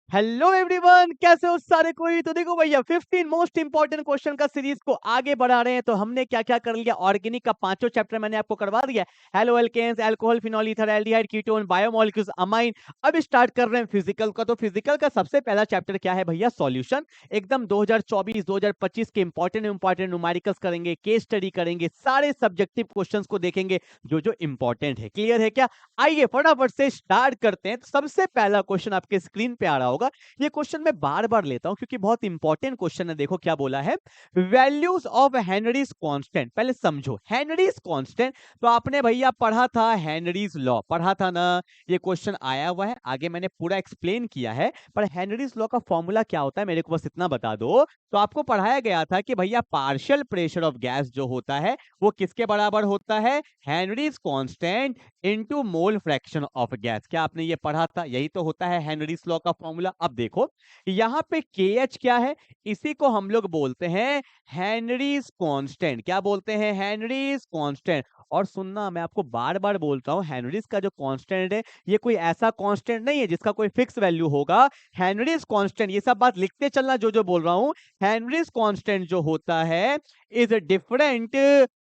Hello everyone, कैसे हो सारे कोई। तो देखो भैया 15 मोस्ट इंपॉर्टेंट क्वेश्चन का सीरीज को आगे बढ़ा रहे हैं। तो हमने क्या क्या कर लिया, ऑर्गेनिक का पांचों चैप्टर मैंने आपको करवा दिया। Hello alkenes, alcohol, phenol, ether, aldehyde, ketone, biomolecules, amine. अब स्टार्ट कर रहे हैं फिजिकल का। तो फिजिकल का सबसे पहला चैप्टर क्या है भैया, सॉल्यूशन। एकदम 2024 2025 के इंपॉर्टेंट न्यूमेरिकल्स करेंगे, केस स्टडी करेंगे, सारे सब्जेक्टिव क्वेश्चंस को देखेंगे जो जो इंपॉर्टेंट है। क्लियर है क्या? आइए फटाफट से स्टार्ट करते हैं। तो सबसे पहला क्वेश्चन आपके स्क्रीन पे आ रहा होगा। ये क्वेश्चन मैं बार बार लेता हूं क्योंकि बहुत इंपॉर्टेंट क्वेश्चन है। देखो क्या बोला है, वैल्यूज ऑफ हेनरीज कांस्टेंट। पहले समझो हेनरीज कांस्टेंट। तो आपने भैया पढ़ा था हेनरीज लॉ, पढ़ा था ना। ये क्वेश्चन आया हुआ है, आगे मैंने पूरा एक्सप्लेन किया है। पर हेनरीज लॉ का फॉर्मूला क्या होता है मेरे को बस इतना बता दो। तो आपको पढ़ाया गया था कि भैया पार्शियल प्रेशर ऑफ गैस जो होता है वो किसके बराबर होता है, Henry's constant into mole fraction of gas. क्या आपने ये पढ़ा था? यही तो होता है हेनरीज लॉ का फॉर्मूला। अब देखो यहां पे KH क्या है, इसी को हम लोग बोलते हैं हेनरीज कांस्टेंट। क्या बोलते हैं? Henrys constant. और सुनना, मैं आपको बार बार बोलता हूं, हेनरीज का जो कांस्टेंट है ये कोई ऐसा कांस्टेंट नहीं है जिसका कोई फिक्स वैल्यू होगा। हेनरीज कांस्टेंट, ये सब बात लिखते चलना जो जो बोल रहा हूं। हेनरीज कांस्टेंट जो होता है is different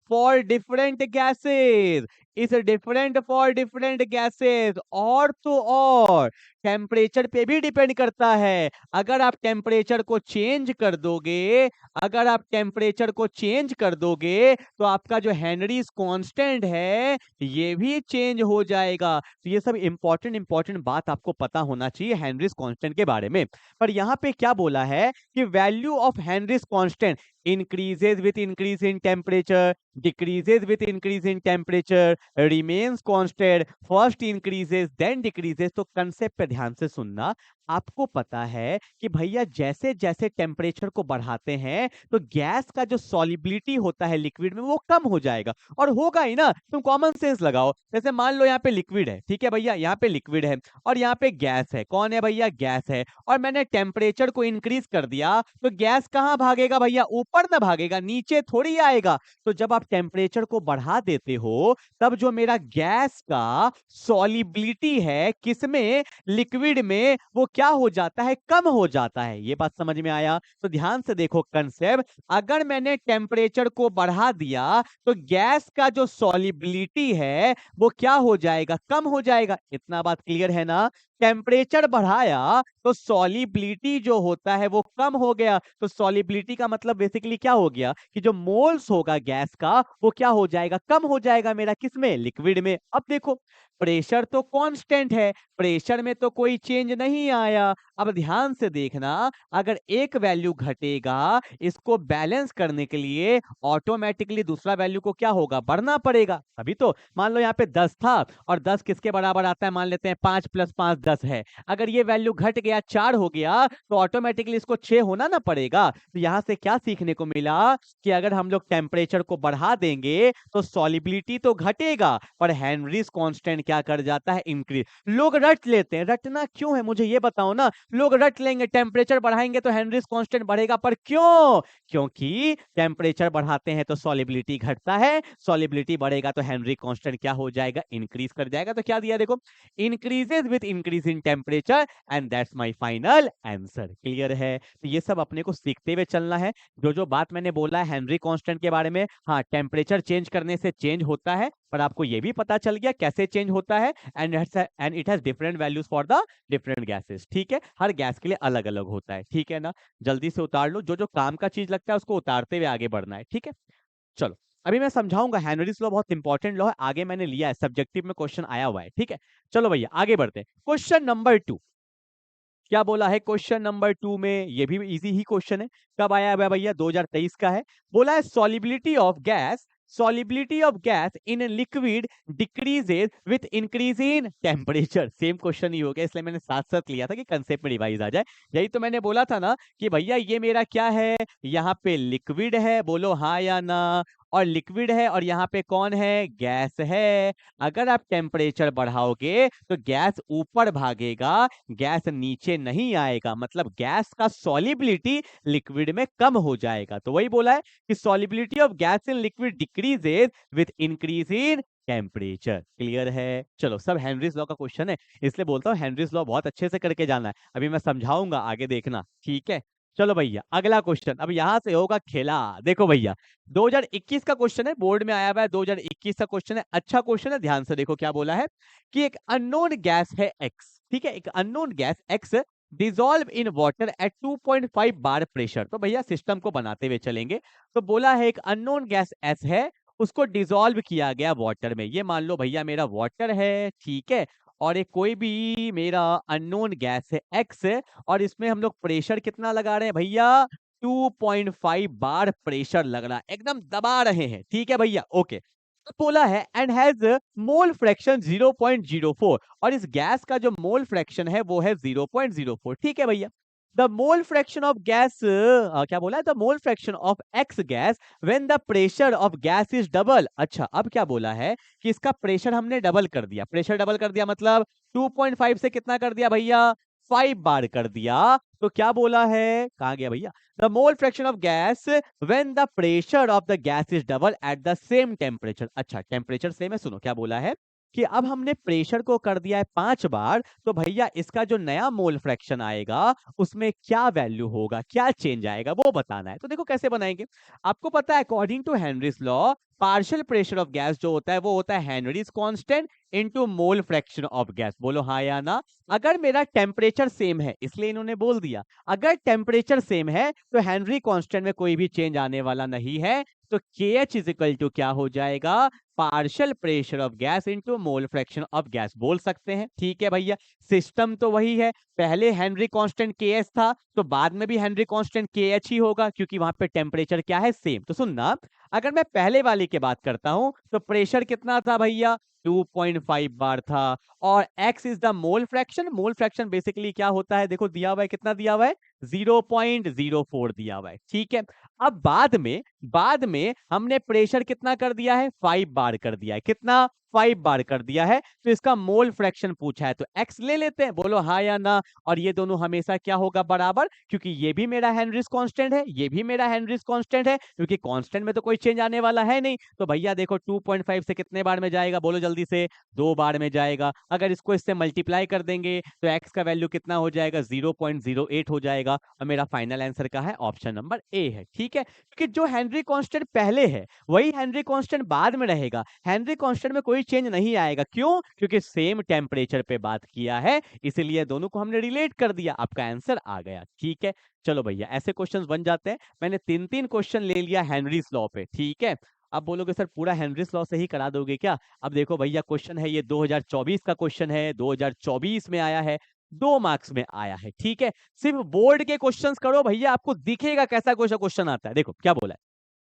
for different gases, is different for different gases. और तो और टेम्परेचर पे भी डिपेंड करता है। अगर आप टेम्परेचर को चेंज कर दोगे, अगर आप टेम्परेचर को चेंज कर दोगे तो आपका जो हेनरीज कांस्टेंट है ये भी चेंज हो जाएगा। तो ये सब इंपॉर्टेंट इंपॉर्टेंट बात आपको पता होना चाहिए हेनरीज कांस्टेंट के बारे में। पर यहाँ पे क्या बोला है कि value of Henry's constant increases with increase in temperature, decreases with increase in temperature, remains constant, first increases then decreases। तो कंसेप्ट पे ध्यान से सुनना। आपको पता है कि भैया जैसे जैसे टेम्परेचर को बढ़ाते हैं तो गैस का जो सॉलिबिलिटी होता है लिक्विड में वो कम हो जाएगा। और होगा ही ना, तुम कॉमन सेंस लगाओ। जैसे मान लो यहाँ पे लिक्विड है, ठीक है भैया, यहाँ पे लिक्विड है और यहाँ पे गैस है। कौन है भैया? गैस है। और मैंने टेम्परेचर को इंक्रीज कर दिया तो गैस कहाँ भागेगा भैया? ऊपर ना भागेगा, नीचे थोड़ी आएगा। तो जब आप टेम्परेचर को बढ़ा देते हो तब जो मेरा गैस का सॉलिबिलिटी है किसमें, लिक्विड में, वो क्या हो जाता है? कम हो जाता है। ये बात समझ में आया? तो ध्यान से देखो कंसेप्ट। अगर मैंने टेम्परेचर को बढ़ा दिया तो गैस का जो सॉलिबिलिटी है वो क्या हो जाएगा? कम हो जाएगा। इतना बात क्लियर है ना? टेम्परेचर बढ़ाया तो सॉलिबिलिटी जो होता है वो कम हो गया। तो सॉलिबिलिटी का मतलब बेसिकली क्या हो गया कि जो मोल्स होगा गैस का वो क्या हो जाएगा? कम हो जाएगा मेरा, किसमें? लिक्विड में। अब देखो प्रेशर तो कांस्टेंट है, प्रेशर में तो कोई चेंज नहीं आया। अब ध्यान से देखना, अगर एक वैल्यू घटेगा इसको बैलेंस करने के लिए ऑटोमेटिकली दूसरा वैल्यू को क्या होगा? बढ़ना पड़ेगा। अभी तो मान लो यहाँ पे 10 था और 10 किसके बराबर आता है? मान लेते हैं 5 + 5 10 है। अगर ये वैल्यू घट गया 4 हो गया तो ऑटोमेटिकली इसको 6 होना ना पड़ेगा। तो यहां से क्या सीखने को मिला कि अगर हम लोग टेम्परेचर को बढ़ा देंगे तो सॉलिबिलिटी तो घटेगा पर हेनरीज कांस्टेंट क्या कर जाता है? इंक्रीज। लोग रट लेते हैं, रटना क्यों है मुझे ये बताओ ना। लोग रट लेंगे टेम्परेचर बढ़ाएंगे तो हेनरीज कांस्टेंट बढ़ेगा, पर क्यों? क्योंकि टेम्परेचर बढ़ाते हैं तो सॉलिबिलिटी घटता है, सॉलिबिलिटी बढ़ेगा तो हेनरी कांस्टेंट क्या हो जाएगा? इंक्रीज कर जाएगा। तो क्या दिया देखो, increases with increase in temperature and that's my final answer. Clear है? तो ये सब अपने को सीखते हुए चलना है। जो जो बात मैंने बोला है हेनरी कांस्टेंट के बारे में, हाँ टेम्परेचर चेंज करने से चेंज होता है, पर आपको ये भी पता चल गया कैसे चेंज होता है। And it has different values for the different gases. ठीक है, हर गैस के लिए अलग अलग होता है। ठीक है ना? जल्दी से उतार लो, जो जो काम का चीज लगता है उसको उतारते हुए आगे बढ़ना है। ठीक है, चलो अभी मैं समझाऊंगा। हेनरीज लॉ बहुत इंपॉर्टेंट लॉ है, आगे मैंने लिया है, सब्जेक्टिव में क्वेश्चन आया हुआ है। ठीक है, चलो भैया आगे बढ़ते हैं। क्वेश्चन नंबर 2 क्या बोला है? क्वेश्चन नंबर 2 में ये भी इजी ही क्वेश्चन है। कब आया हुआ है भैया? 2023 का है। बोला है solubility of gas, solubility of gas in a liquid decreases with increase in temperature। Same question ही हो गया, इसलिए मैंने साथ साथ लिया था कि कंसेप्ट में रिवाइज आ जाए। यही तो मैंने बोला था ना कि भैया ये मेरा क्या है, यहाँ पे लिक्विड है, बोलो हाँ या ना। और लिक्विड है और यहाँ पे कौन है? गैस है। अगर आप टेम्परेचर बढ़ाओगे तो गैस ऊपर भागेगा, गैस नीचे नहीं आएगा। मतलब गैस का सॉलिबिलिटी लिक्विड में कम हो जाएगा। तो वही बोला है कि solubility of gas in liquid decreases with increase in temperature. Clear है? चलो, सब हेनरीज लॉ का क्वेश्चन है, इसलिए बोलता हूँ हेनरीज लॉ बहुत अच्छे से करके जाना है। अभी मैं समझाऊंगा, आगे देखना, ठीक है? चलो भैया, अगला क्वेश्चन अब यहां से होगा खेला। देखो भैया, 2021 का क्वेश्चन है, बोर्ड में आया हुआ है, 2021 का क्वेश्चन है, अच्छा क्वेश्चन है, ध्यान से देखो क्या बोला है कि एक अननोन गैस है एक्स, ठीक है, एक unknown gas x dissolve in water at 2.5 bar pressure. तो भैया सिस्टम को बनाते हुए चलेंगे, तो बोला है एक अननोन गैस एस है, उसको डिसॉल्व किया गया वाटर में। ये मान लो भैया मेरा वाटर है, ठीक है, और एक कोई भी मेरा अननोन गैस है एक्स, और इसमें हम लोग प्रेशर कितना लगा रहे हैं भैया? 2.5 बार प्रेशर लग रहा है, एकदम दबा रहे हैं, ठीक है भैया, ओके। अब बोला है एंड हैज मोल फ्रैक्शन 0.04, और इस गैस का जो मोल फ्रैक्शन है वो है 0.04, ठीक है भैया। The mole fraction of gas, क्या बोला है? The mole fraction of x gas when the pressure of gas is double. अच्छा, अब क्या बोला है कि इसका प्रेशर हमने डबल कर दिया, प्रेशर डबल कर दिया मतलब 2.5 से कितना कर दिया भैया? 5 बार कर दिया। तो क्या बोला है, कहां गया भैया? The mole fraction of gas when the pressure of the gas is double at the same temperature. अच्छा, टेम्परेचर सेम है, सुनो क्या बोला है कि अब हमने प्रेशर को कर दिया है 5 बार, तो भैया इसका जो नया मोल फ्रैक्शन आएगा उसमें क्या वैल्यू होगा, क्या चेंज आएगा, वो बताना है। तो देखो कैसे बनाएंगे। आपको पता है according to Henry's law, partial pressure of gas जो होता है वो होता है Henry's constant into mole fraction of gas. बोलो हाँ या ना। अगर मेरा टेम्परेचर सेम है, इसलिए इन्होंने बोल दिया अगर टेम्परेचर सेम है तो हेनरी कांस्टेंट में कोई भी चेंज आने वाला नहीं है। तो KH इज इक्वल टू क्या हो जाएगा? Partial pressure of gas into mole fraction of gas बोल सकते हैं, ठीक है भैया। सिस्टम तो वही है, पहले हेनरी कांस्टेंट KH था, तो बाद में भी हेनरी कांस्टेंट KH ही होगा, क्योंकि वहां पे टेम्परेचर क्या है? सेम। तो सुनना, अगर मैं पहले वाली की बात करता हूं तो प्रेशर कितना था भैया? 2.5 बार था। और x is the mole fraction, mole fraction basically क्या होता है? देखो दिया हुआ है, कितना दिया हुआ है? 0.04 दिया हुआ है, ठीक है। अब बाद में हमने प्रेशर कितना कर दिया है? 5 बार कर दिया है। कितना? 5 बार कर दिया है। तो इसका मोल फ्रैक्शन पूछा है, तो x ले लेते हैं, बोलो हाँ या ना। और ये दोनों हमेशा क्या होगा? बराबर, क्योंकि ये भी मेरा हेनरीज कांस्टेंट है, ये भी मेरा हेनरीज कांस्टेंट है, क्योंकि कांस्टेंट में तो कोई चेंज आने वाला है नहीं। तो भैया देखो 2.5 से कितने बार में जाएगा? बोलो जल्दी से। 2 बार में जाएगा। अगर इसको इससे मल्टीप्लाई कर देंगे तो x का वैल्यू कितना हो जाएगा? 0.08 हो जाएगा। और मेरा फाइनल आंसर का है ऑप्शन नंबर ए है, ठीक है। क्योंकि जो हेनरी कांस्टेंट पहले है वही हेनरी कांस्टेंट बाद में रहेगा, हेनरी कांस्टेंट में कोई चेंज नहीं आएगा। क्यों? क्योंकि सेम टेम्परेचर पे बात किया है, इसीलिए दोनों को हमने रिलेट कर दिया। आपका आंसर आ गया, ठीक है। चलो भैया, ऐसे क्वेश्चंस बन जाते हैं। मैंने 3-3 क्वेश्चन ले लिया हेनरीज लॉ पे, ठीक है। अब बोलोगे सर पूरा हेनरीज लॉ से ही करा दोगे क्या? अब देखो भैया, क्वेश्चन है ये 2024 का क्वेश्चन है, 2024 में आया है, 2 मार्क्स में आया है, ठीक है। सिर्फ बोर्ड के क्वेश्चंस करो भैया, आपको दिखेगा कैसा क्वेश्चन आता है। देखो क्या बोला है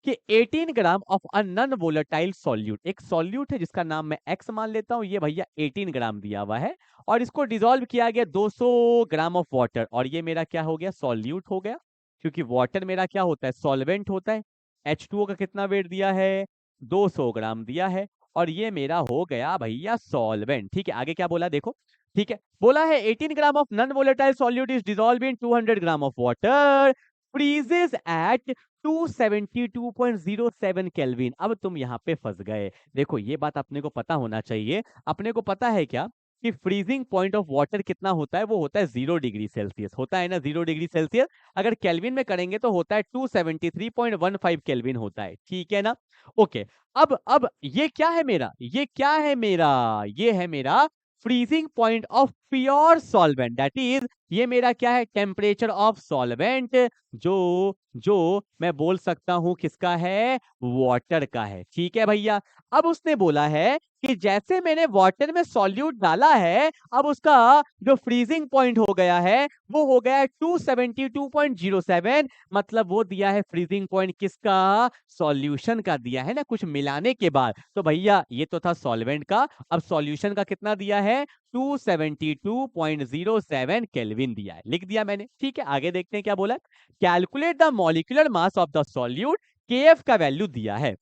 कि 18 gram of a non volatile solute, एक सॉल्यूट है जिसका नाम मैं एक्स मान लेता हूं, ये भैया 18 ग्राम दिया हुआ है, और इसको डिसॉल्व किया गया 200 ग्राम ऑफ वाटर, और ये मेरा क्या हो गया? सॉल्यूट हो गया। क्योंकि वाटर मेरा क्या होता है? सॉल्वेंट होता है। H2O का कितना वेट दिया है? 200 ग्राम दिया है, और ये मेरा हो गया भैया सॉल्वेंट, ठीक है। आगे क्या बोला देखो, ठीक है। बोला है 18 gram of non volatile solute is dissolve in 200 gram of water, freezes at 272.07 kelvin. अब तुम यहाँ पे फंस गए। देखो ये बात अपने को पता होना चाहिए। अपने को पता है क्या कि फ्रीजिंग पॉइंट ऑफ वाटर कितना होता है? वो होता है 0 डिग्री सेल्सियस, होता है ना 0 डिग्री सेल्सियस। अगर केल्विन में करेंगे तो होता है 273.15 केल्विन होता है, ठीक है ना। ओके, अब ये क्या है मेरा? ये क्या है मेरा? ये है मेरा freezing point of pure solvent, that is ये मेरा क्या है? टेम्परेचर ऑफ सॉल्वेंट, जो जो मैं बोल सकता हूं किसका है? वाटर का है, ठीक है भैया। अब उसने बोला है कि जैसे मैंने वाटर में सॉल्यूट डाला है, अब उसका जो फ्रीजिंग पॉइंट हो गया है वो हो गया है 272.07, मतलब वो दिया है फ्रीजिंग पॉइंट किसका? सॉल्यूशन का दिया है ना, कुछ मिलाने के बाद। तो भैया ये तो था सॉल्वेंट का, अब सॉल्यूशन का कितना दिया है? 272.07 केल्विन दिया है, लिख दिया मैंने, ठीक है। आगे देखते हैं क्या बोला। Calculate the molecular mass of the solute, KF का वैल्यू दिया है।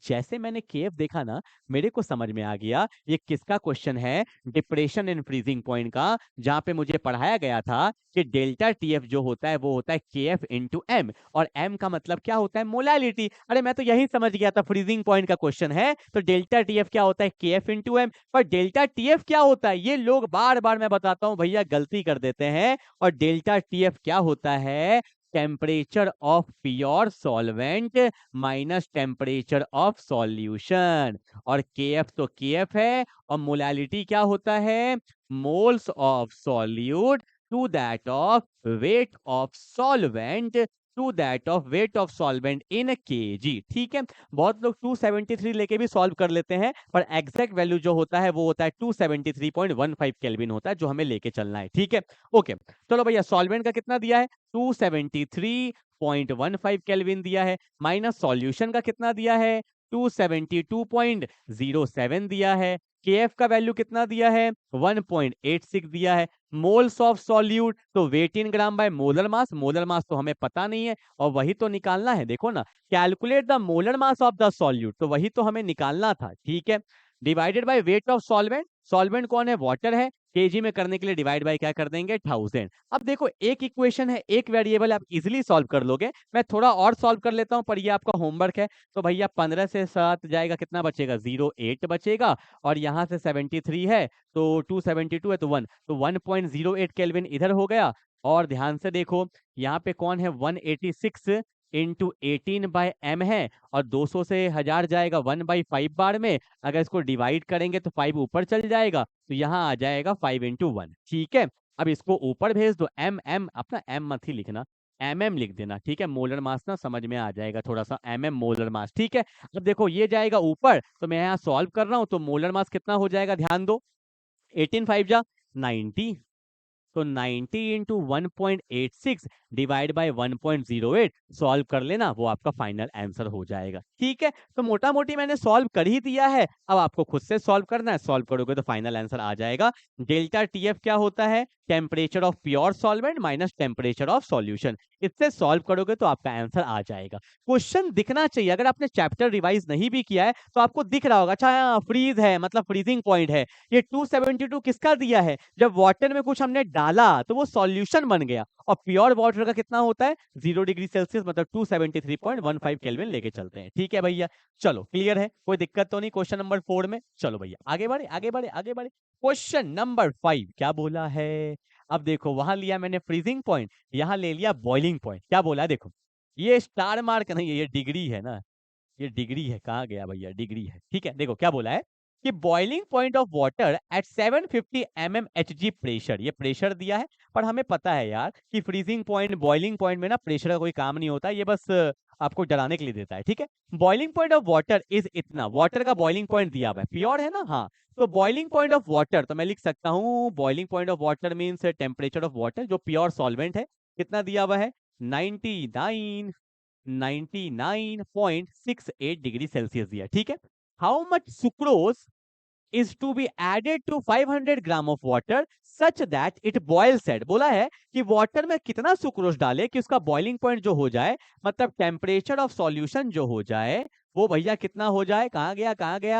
जैसे मैंने केएफ देखा ना, मेरे को समझ में आ गया ये किसका क्वेश्चन है, डिप्रेशन इन फ्रीजिंग पॉइंट का, जहां पे मुझे पढ़ाया गया था कि डेल्टा टीएफ जो होता है वो होता है केएफ इंटू एम, और एम का मतलब क्या होता है, मोलालिटी। अरे मैं तो यही समझ गया था, फ्रीजिंग पॉइंट का क्वेश्चन है तो डेल्टा टीएफ क्या होता है, केएफ इंटू एम। पर डेल्टा टीएफ क्या होता है, ये लोग बार बार मैं बताता हूं भैया गलती कर देते हैं। और डेल्टा टीएफ क्या होता है, temperature of pure solvent minus temperature of solution. और केएफ तो केएफ है, और मोलालिटी क्या होता है, moles of solute to that of weight of solvent to that of weight of solvent in kg. ठीक है, बहुत लोग 273 लेके भी सॉल्व कर लेते हैं, पर एग्जैक्ट वैल्यू जो होता है वो होता है 273.15 केल्विन होता है, जो हमें लेके चलना है। ठीक है, ओके। चलो भैया, सॉल्वेंट का कितना दिया है, 273.15 केल्विन दिया है, माइनस सॉल्यूशन का कितना दिया है, 272.07 दिया है, केएफ का वैल्यू कितना दिया है, 1.86 दिया है, मोल्स ऑफ सॉल्यूट तो weight in gram by molar mass, molar mass तो हमें पता नहीं है और वही तो निकालना है। देखो ना, calculate the molar mass of the solute, तो वही तो हमें निकालना था। ठीक है, divided by weight of solvent, solvent कौन है, वाटर है, केजी में करने के लिए डिवाइड बाय क्या कर देंगे, 1000। अब देखो एक इक्वेशन है, एक वेरिएबल, आप इजीली सॉल्व कर लोगे। मैं थोड़ा और सॉल्व कर लेता हूं, पर ये आपका होमवर्क है। तो भैया 15 से 7 जाएगा, कितना बचेगा, 08 बचेगा, और यहाँ से 73 है तो 272 है तो 1, तो 1.08 केल्विन इधर हो गया। और ध्यान से देखो, यहाँ पे कौन है, 186 इंटू 18/m है, और 200 से 1000 जाएगा 1/5 बार में। अगर इसको डिवाइड करेंगे तो 5 ऊपर चल जाएगा, तो यहाँ आ जाएगा 5 इंटू 1। ठीक है, अब इसको ऊपर भेज दो, एम एम, अपना एम मत ही लिखना, एम लिख देना। ठीक है, मोलर मास ना समझ में आ जाएगा थोड़ा सा, एम मोलर मास। ठीक है, अब देखो ये जाएगा ऊपर, तो मैं यहाँ सॉल्व कर रहा हूँ, तो मोलर मास कितना हो जाएगा, ध्यान दो, 18 5 जा 90, तो 90 इंटू 1.86 डिवाइड बाय 1.08 सॉल्व कर लेना, वो आपका फाइनल आंसर हो जाएगा। ठीक है, तो मोटा मोटी मैंने सॉल्व कर ही दिया है, अब आपको खुद से सॉल्व करना है, सॉल्व करोगे तो फाइनल आंसर आ जाएगा। डेल्टा टीएफ क्या होता है, temperature of pure solvent minus temperature of solution. इससे सॉल्व करोगे तो आपका आंसर आ जाएगा। क्वेश्चन दिखना चाहिए, अगर आपने चैप्टर रिवाइज नहीं भी किया है तो आपको दिख रहा होगा, अच्छा फ्रीज है मतलब फ्रीजिंग पॉइंट है। ये 272 किसका दिया है, जब वाटर में कुछ हमने डाला तो वो सॉल्यूशन बन गया, और प्योर वाटर का कितना होता है, 0 डिग्री सेल्सियस, मतलब 273.15 केल्विन लेके चलते हैं। ठीक है भैया, चलो क्लियर है, कोई दिक्कत तो नहीं क्वेश्चन नंबर 4 में। चलो भैया आगे बढ़े आगे बढ़े आगे बढ़े, क्वेश्चन नंबर 5 क्या बोला है। अब देखो, वहां लिया मैंने फ्रीजिंग पॉइंट, यहां ले लिया बॉइलिंग पॉइंट। क्या बोला है, देखो ये स्टार मार्क नहीं है, ये डिग्री है ना, ये डिग्री है, कहाँ गया भैया, डिग्री है। ठीक है, देखो क्या बोला है कि boiling point of water at 750 mm Hg pressure, ये प्रेशर दिया है। पर हमें पता है यार कि फ्रीजिंग पॉइंट बॉइलिंग पॉइंट में ना प्रेशर का कोई काम नहीं होता, ये बस आपको डराने के लिए देता है। ठीक है, boiling point of water is इतना, वाटर का बॉइलिंग पॉइंट दिया हुआ है, प्योर है ना, हाँ। तो बॉइलिंग पॉइंट ऑफ वाटर, तो मैं लिख सकता हूँ boiling point of water means temperature of water जो प्योर सॉल्वेंट है, कितना दिया हुआ है, 99.68 डिग्री सेल्सियस दिया। ठीक है, how much sucrose is to be added to 500 gram of water such that it boils at, बोला है कि वाटर में कितना सुक्रोज डाले कि उसका बॉइलिंग पॉइंट जो हो जाए, मतलब टेम्परेचर ऑफ सॉल्यूशन जो हो जाए, वो भैया कितना हो जाए, कहाँ गया कहाँ गया,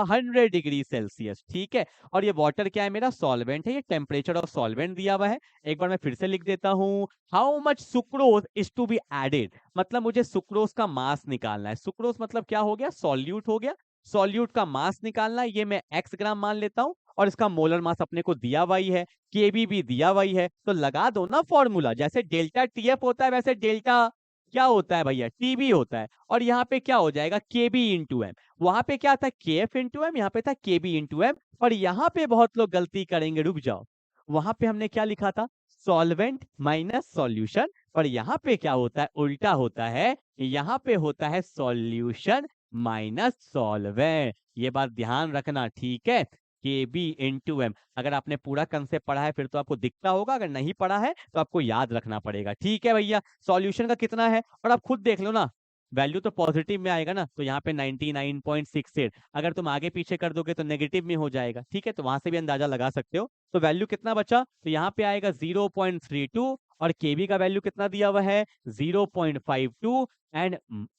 100 डिग्री सेल्सियस। ठीक है, और ये वाटर क्या है, मेरा सॉल्वेंट है, ये टेम्परेचर ऑफ सॉल्वेंट दिया हुआ है। एक बार मैं फिर से लिख देता हूँ, how much sucrose is to be added, मतलब मुझे सुक्रोज का मास निकालना है। सुक्रोज मतलब क्या हो गया, सॉल्यूट हो गया, सॉल्यूट का मास निकालना है, ये मैं x ग्राम मान लेता हूं, और इसका मोलर मास अपने को दिया हुआ ही है, केबी भी दिया हुआ ही है, तो लगा दो ना फॉर्मूला, जैसे डेल्टा टीएफ होता है वैसे डेल्टा क्या होता है भैया, टीबी होता है। और यहाँ पे क्या हो जाएगा, केबी इंटू एम, वहां पे क्या था, केएफ इंटू एम, यहाँ पे था केबी इंटू एम। और यहाँ पे बहुत लोग गलती करेंगे, रुक जाओ, वहां पे हमने क्या लिखा था, सॉल्वेंट माइनस सॉल्यूशन, और यहाँ पे क्या होता है, उल्टा होता है, यहाँ पे होता है सॉल्यूशन माइनस सॉल्वेंट। ये बात ध्यान रखना, ठीक है, के बी इंटू एम। अगर आपने पूरा कंसेप्ट पढ़ा है फिर तो आपको दिखता होगा, अगर नहीं पढ़ा है तो आपको याद रखना पड़ेगा। ठीक है भैया, सॉल्यूशन का कितना है, और आप खुद देख लो ना, वैल्यू तो पॉजिटिव में आएगा ना, तो यहाँ पे 99.68। अगर तुम आगे पीछे कर दोगे तो नेगेटिव में हो जाएगा, ठीक है, तो वहां से भी अंदाजा लगा सकते हो। तो वैल्यू कितना बचा, तो यहाँ पे आएगा 0.32, और केबी का वैल्यू कितना दिया हुआ है 0.52। एंड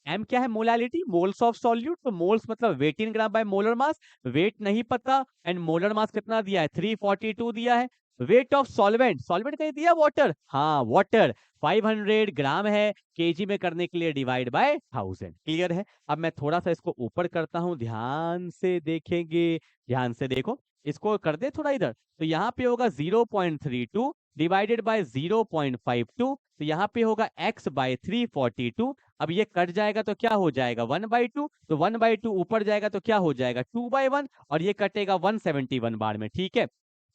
एम क्या है, मोलालिटी, मोल्स ऑफ सॉल्यूट, तो मोल्स मतलब weight in gram by molar mass, weight नहीं पता, एंड मोलर मास कितना दिया है 342 दिया है। वेट ऑफ सॉल्वेंट, सॉल्वेंट कहीं दिया वाटर, हाँ वाटर 500 ग्राम है, केजी में करने के लिए डिवाइड बाय 1000। क्लियर है। अब मैं थोड़ा सा इसको ऊपर करता हूं, ध्यान से देखेंगे, ध्यान से देखो, इसको कर दे थोड़ा इधर, तो यहाँ पे होगा 0.32 डिवाइडेड बाय 0.52, तो यहाँ पे होगा x बाय 342। अब ये कट जाएगा तो क्या हो जाएगा 1/2, तो 1/2 ऊपर जाएगा तो क्या हो जाएगा 2/1, और ये कटेगा 171 बार में, ठीक है।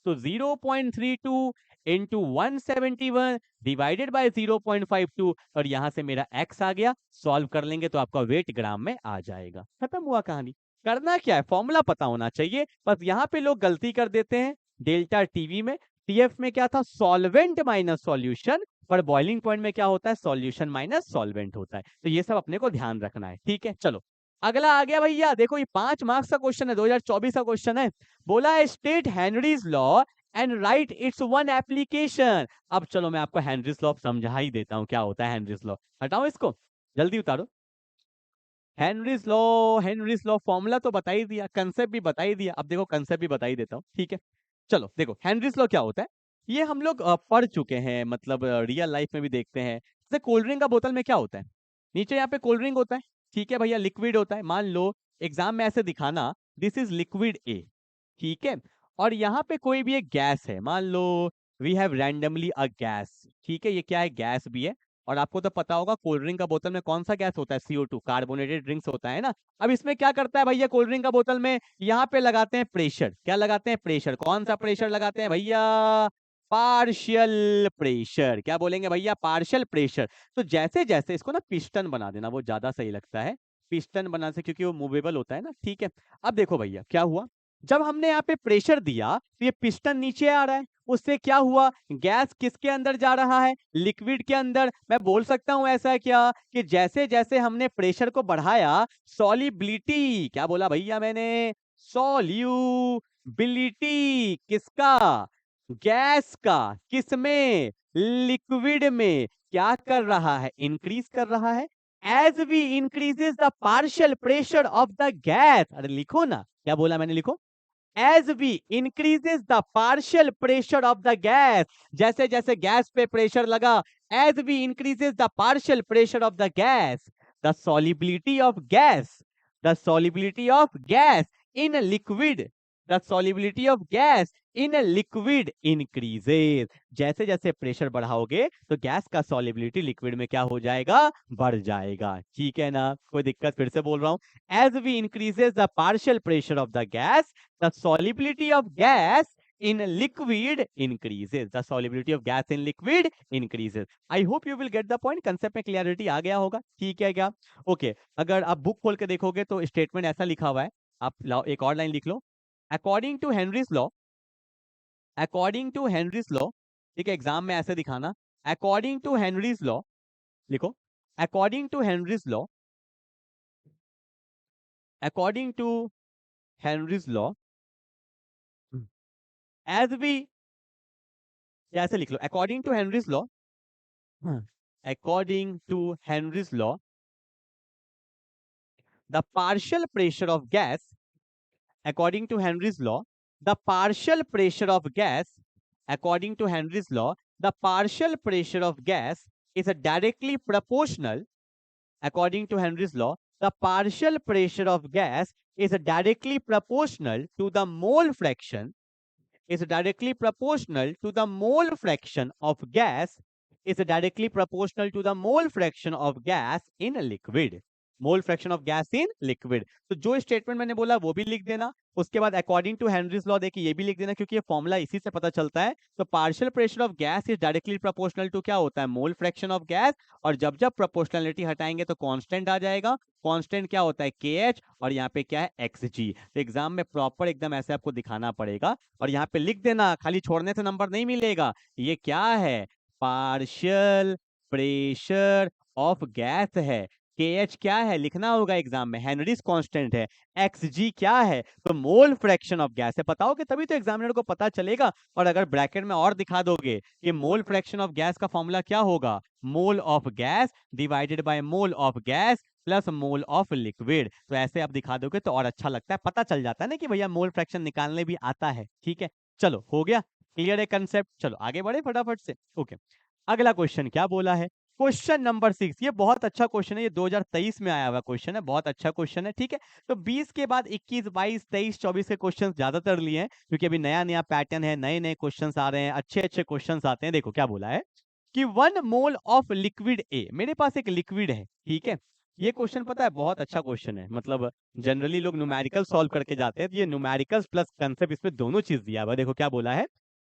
तो 0.32 इंटू 171 डिवाइडेड बाय 0.52, और यहां से मेरा x आ गया, सॉल्व कर लेंगे तो आपका वेट ग्राम में आ जाएगा। खत्म हुआ कहानी। करना क्या है, फॉर्मूला पता होना चाहिए, बस यहाँ पे लोग गलती कर देते हैं। डेल्टा टीवी में, टीएफ में क्या था, सॉल्वेंट माइनस सॉल्यूशन, पर बॉइलिंग पॉइंट में क्या होता है, सॉल्यूशन माइनस सॉल्वेंट होता है। तो ये सब अपने को ध्यान रखना है, ठीक है। चलो अगला आ गया भैया, देखो ये 5 मार्क्स का क्वेश्चन है, 2024 का क्वेश्चन है। बोला है state Henry's law and right it's one application. अब चलो मैं आपको हेनरीज लॉ समझा ही देता हूं, क्या होता है हेनरीज लॉ। हटाओ इसको, जल्दी उतारो। Henry's law, Henry's law formula तो बता ही दिया, कंसेप्ट भी बता ही दिया, अब देखो कंसेप्ट भी बता ही देता हूँ, ठीक है। चलो देखो हेनरीज लॉ क्या होता है, ये हम लोग पढ़ चुके हैं, मतलब रियल लाइफ में भी देखते हैं। जैसे कोल्ड ड्रिंक का बोतल में क्या होता है, नीचे यहाँ पे कोल्ड ड्रिंक होता है, ठीक है भैया, लिक्विड होता है। मान लो एग्जाम में ऐसे दिखाना, दिस इज लिक्विड ए, ठीक है, और यहाँ पे कोई भी एक गैस है, मान लो we have randomly a gas, ठीक है, ये क्या है, गैस भी है। और आपको तो पता होगा कोल्ड ड्रिंक का बोतल में कौन सा गैस होता है, CO2, कार्बोनेटेड ड्रिंक्स होता है ना। अब इसमें क्या करता है भैया, कोल्ड ड्रिंक का बोतल में यहाँ पे लगाते हैं प्रेशर, क्या लगाते हैं, प्रेशर। कौन सा प्रेशर लगाते हैं भैया, पार्शियल प्रेशर। क्या बोलेंगे भैया, पार्शियल प्रेशर। तो जैसे जैसे इसको ना पिस्टन बना देना, वो ज्यादा सही लगता है, पिस्टन बना से, क्योंकि वो मूवेबल होता है ना, ठीक है। अब देखो भैया क्या हुआ, जब हमने यहाँ पे प्रेशर दिया तो ये पिस्टन नीचे आ रहा है, उससे क्या हुआ, गैस किसके अंदर जा रहा है, लिक्विड के अंदर। मैं बोल सकता हूं ऐसा है क्या, कि जैसे जैसे हमने प्रेशर को बढ़ाया, सॉलिबिलिटी, क्या बोला भैया मैंने, सॉल्यूबिलिटी किसका, गैस का, किसमें, लिक्विड में, क्या कर रहा है, इंक्रीज कर रहा है। As we increases the partial pressure of the gas, अरे लिखो ना, क्या बोला मैंने, लिखो, as we increases the partial pressure of the gas, जैसे जैसे गैस पे प्रेशर लगा, as we increases the partial pressure of the gas, the solubility of gas, the solubility of gas in a liquid, the solubility of gas in a liquid increases। जैसे जैसे pressure बढ़ाओगे तो gas का solubility liquid में क्या हो जाएगा, बढ़ जाएगा, ठीक है ना। कोई दिक्कत, फिर से बोल रहा हूं, as we increases the partial pressure of the gas, the solubility of gas in liquid increases, the solubility of gas in liquid increases। I hope you will get the point, concept में clarity आ गया होगा, ठीक है क्या। Okay अगर आप book खोल के देखोगे तो स्टेटमेंट ऐसा लिखा हुआ है, आप लाओ एक और लाइन लिख लो, according to Henry's law, according to Henry's law, ठीक है, एग्जाम में ऐसे दिखाना, अकॉर्डिंग टू हेनरीज लॉ, लिखो, according to Henry's law, according to Henry's law, as we, ऐसे लिख लो, according to Henry's law, according to Henry's law, the partial pressure of gas, according to Henry's law, the partial pressure of gas, according to Henry's law, the partial pressure of gas is directly proportional, according to Henry's law, the partial pressure of gas is directly proportional to the mole fraction, is directly proportional to the mole fraction of gas, is directly proportional to the mole fraction of gas in liquid, mole fraction of gas in liquid. तो जो statement मैंने बोला वो भी लिख देना, उसके बाद अकॉर्डिंग टू हेनरीज लॉ देखिए ये भी लिख देना, क्योंकि ये फॉर्मूला इसी से पता चलता है। तो partial pressure of gas is directly proportional to क्या होता है, मोल फ्रैक्शन ऑफ गैस, और जब जब प्रोपोर्शनलिटी हटाएंगे तो कांस्टेंट आ जाएगा, कांस्टेंट क्या होता है KH, और यहाँ पे क्या है XG। तो एग्जाम में प्रॉपर एकदम ऐसे आपको दिखाना पड़ेगा, और यहाँ पे लिख देना, खाली छोड़ने से नंबर नहीं मिलेगा। ये क्या है, पार्शियल प्रेशर ऑफ गैस है, KH क्या है लिखना होगा एग्जाम में, हेनरीज कांस्टेंट है। XG क्या है, तो मोल फ्रैक्शन ऑफ गैस है। बताओगे तभी तो एग्जामिनर को पता चलेगा। और अगर ब्रैकेट में और दिखा दोगे कि मोल फ्रैक्शन ऑफ गैस का फॉर्मूला क्या होगा, mole of gas divided by mole of gas plus mole of liquid, तो ऐसे आप दिखा दोगे तो और अच्छा लगता है, पता चल जाता है ना कि भैया मोल फ्रैक्शन निकालने भी आता है। ठीक है, चलो हो गया क्लियर है कंसेप्ट। चलो आगे बढ़े फटाफट से। ओके, अगला क्वेश्चन क्या बोला है, क्वेश्चन नंबर 6। ये बहुत अच्छा क्वेश्चन है, ये 2023 में आया हुआ क्वेश्चन है, बहुत अच्छा क्वेश्चन है। ठीक है, तो 20 के बाद 21, 22, 23, 24 के क्वेश्चन ज्यादातर लिए हैं, क्योंकि अभी नया नया पैटर्न है, नए नए क्वेश्चन आ रहे हैं, अच्छे अच्छे क्वेश्चन आते हैं। देखो क्या बोला है कि 1 मोल ऑफ लिक्विड ए, मेरे पास एक लिक्विड है। ठीक है, ये क्वेश्चन पता है बहुत अच्छा क्वेश्चन है, मतलब जनरली लोग न्यूमेरिकल सॉल्व करके जाते हैं, तो ये न्यूमेरिकल्स प्लस कंसेप्ट, इसमें दोनों चीज दिया हुआ है। देखो क्या बोला है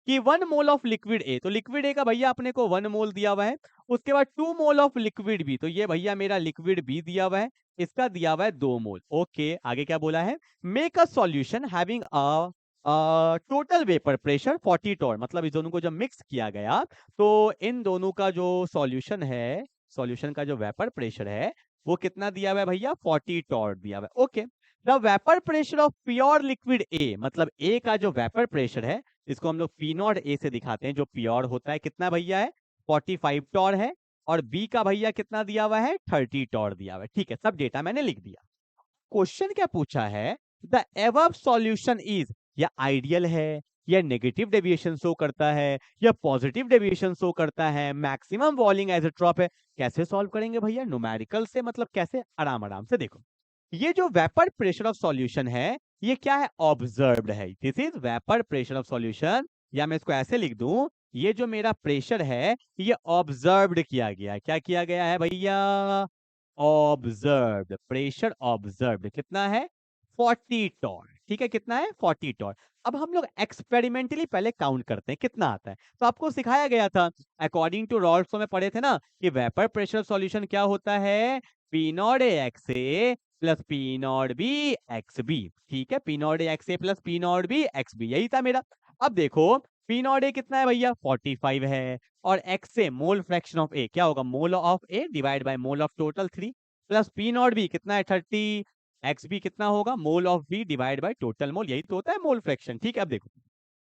कि 1 मोल ऑफ लिक्विड ए, तो लिक्विड ए का भैया अपने को 1 मोल दिया हुआ है। उसके बाद 2 मोल ऑफ लिक्विड बी, तो ये भैया मेरा लिक्विड बी दिया हुआ है, इसका दिया हुआ है 2 मोल। ओके, आगे क्या बोला है, make a solution having a total vapour pressure 40 torr, मतलब इस दोनों को जब मिक्स किया गया तो इन दोनों का जो सॉल्यूशन है, सॉल्यूशन का जो वेपर प्रेशर है वो कितना दिया हुआ है भैया, 40 टॉर दिया हुआ है। Okay, the vapour pressure of pure liquid A, मतलब ए का जो वेपर प्रेशर है, इसको हम लोग पी नॉट ए से दिखाते हैं, जो प्योर होता है, कितना भैया है, 45 टॉर है। और बी का भैया कितना दिया हुआ है, 30 टॉर दिया हुआ है। ठीक है, सब डेटा मैंने लिख दिया। क्वेश्चन क्या पूछा है, द एबव सॉल्यूशन इज, या आइडियल है, या नेगेटिव डेविएशन शो करता है, या पॉजिटिव डेविएशन शो करता है, मैक्सिमम वॉल्यूम आइसोट्रॉप है। कैसे सॉल्व करेंगे भैया, न्यूमेरिकल से, मतलब कैसे, आराम आराम से देखो। ये जो वेपर प्रेशर ऑफ सॉल्यूशन है, ये क्या है, ऑब्जर्व्ड है। This is vapour pressure of solution, या मैं इसको ऐसे लिख दूं, ये जो मेरा प्रेशर है ये ऑब्जर्व्ड किया गया है। क्या किया गया है भैया, ऑब्जर्व्ड प्रेशर, ऑब्जर्व्ड कितना है, 40 टॉर। ठीक है, कितना है, 40 टॉर। अब हम लोग एक्सपेरिमेंटली पहले काउंट करते हैं कितना आता है। तो आपको सिखाया गया था, अकॉर्डिंग टू रॉल्सो में पढ़े थे ना, कि वेपर प्रेशर सॉल्यूशन क्या होता है, P nought A X A plus P not B X B. ठीक है, P nought A X A plus P not B X B, यही था मेरा। अब देखो पी नॉट ए कितना है भैया, 45 है, और X A mole fraction of A क्या होगा, mole of A divide by mole of total 3, plus P not B कितना है, 30, एक्स बी कितना होगा, mole of B divide by total mole, यही तो होता है मोल फ्रैक्शन। ठीक है, अब देखो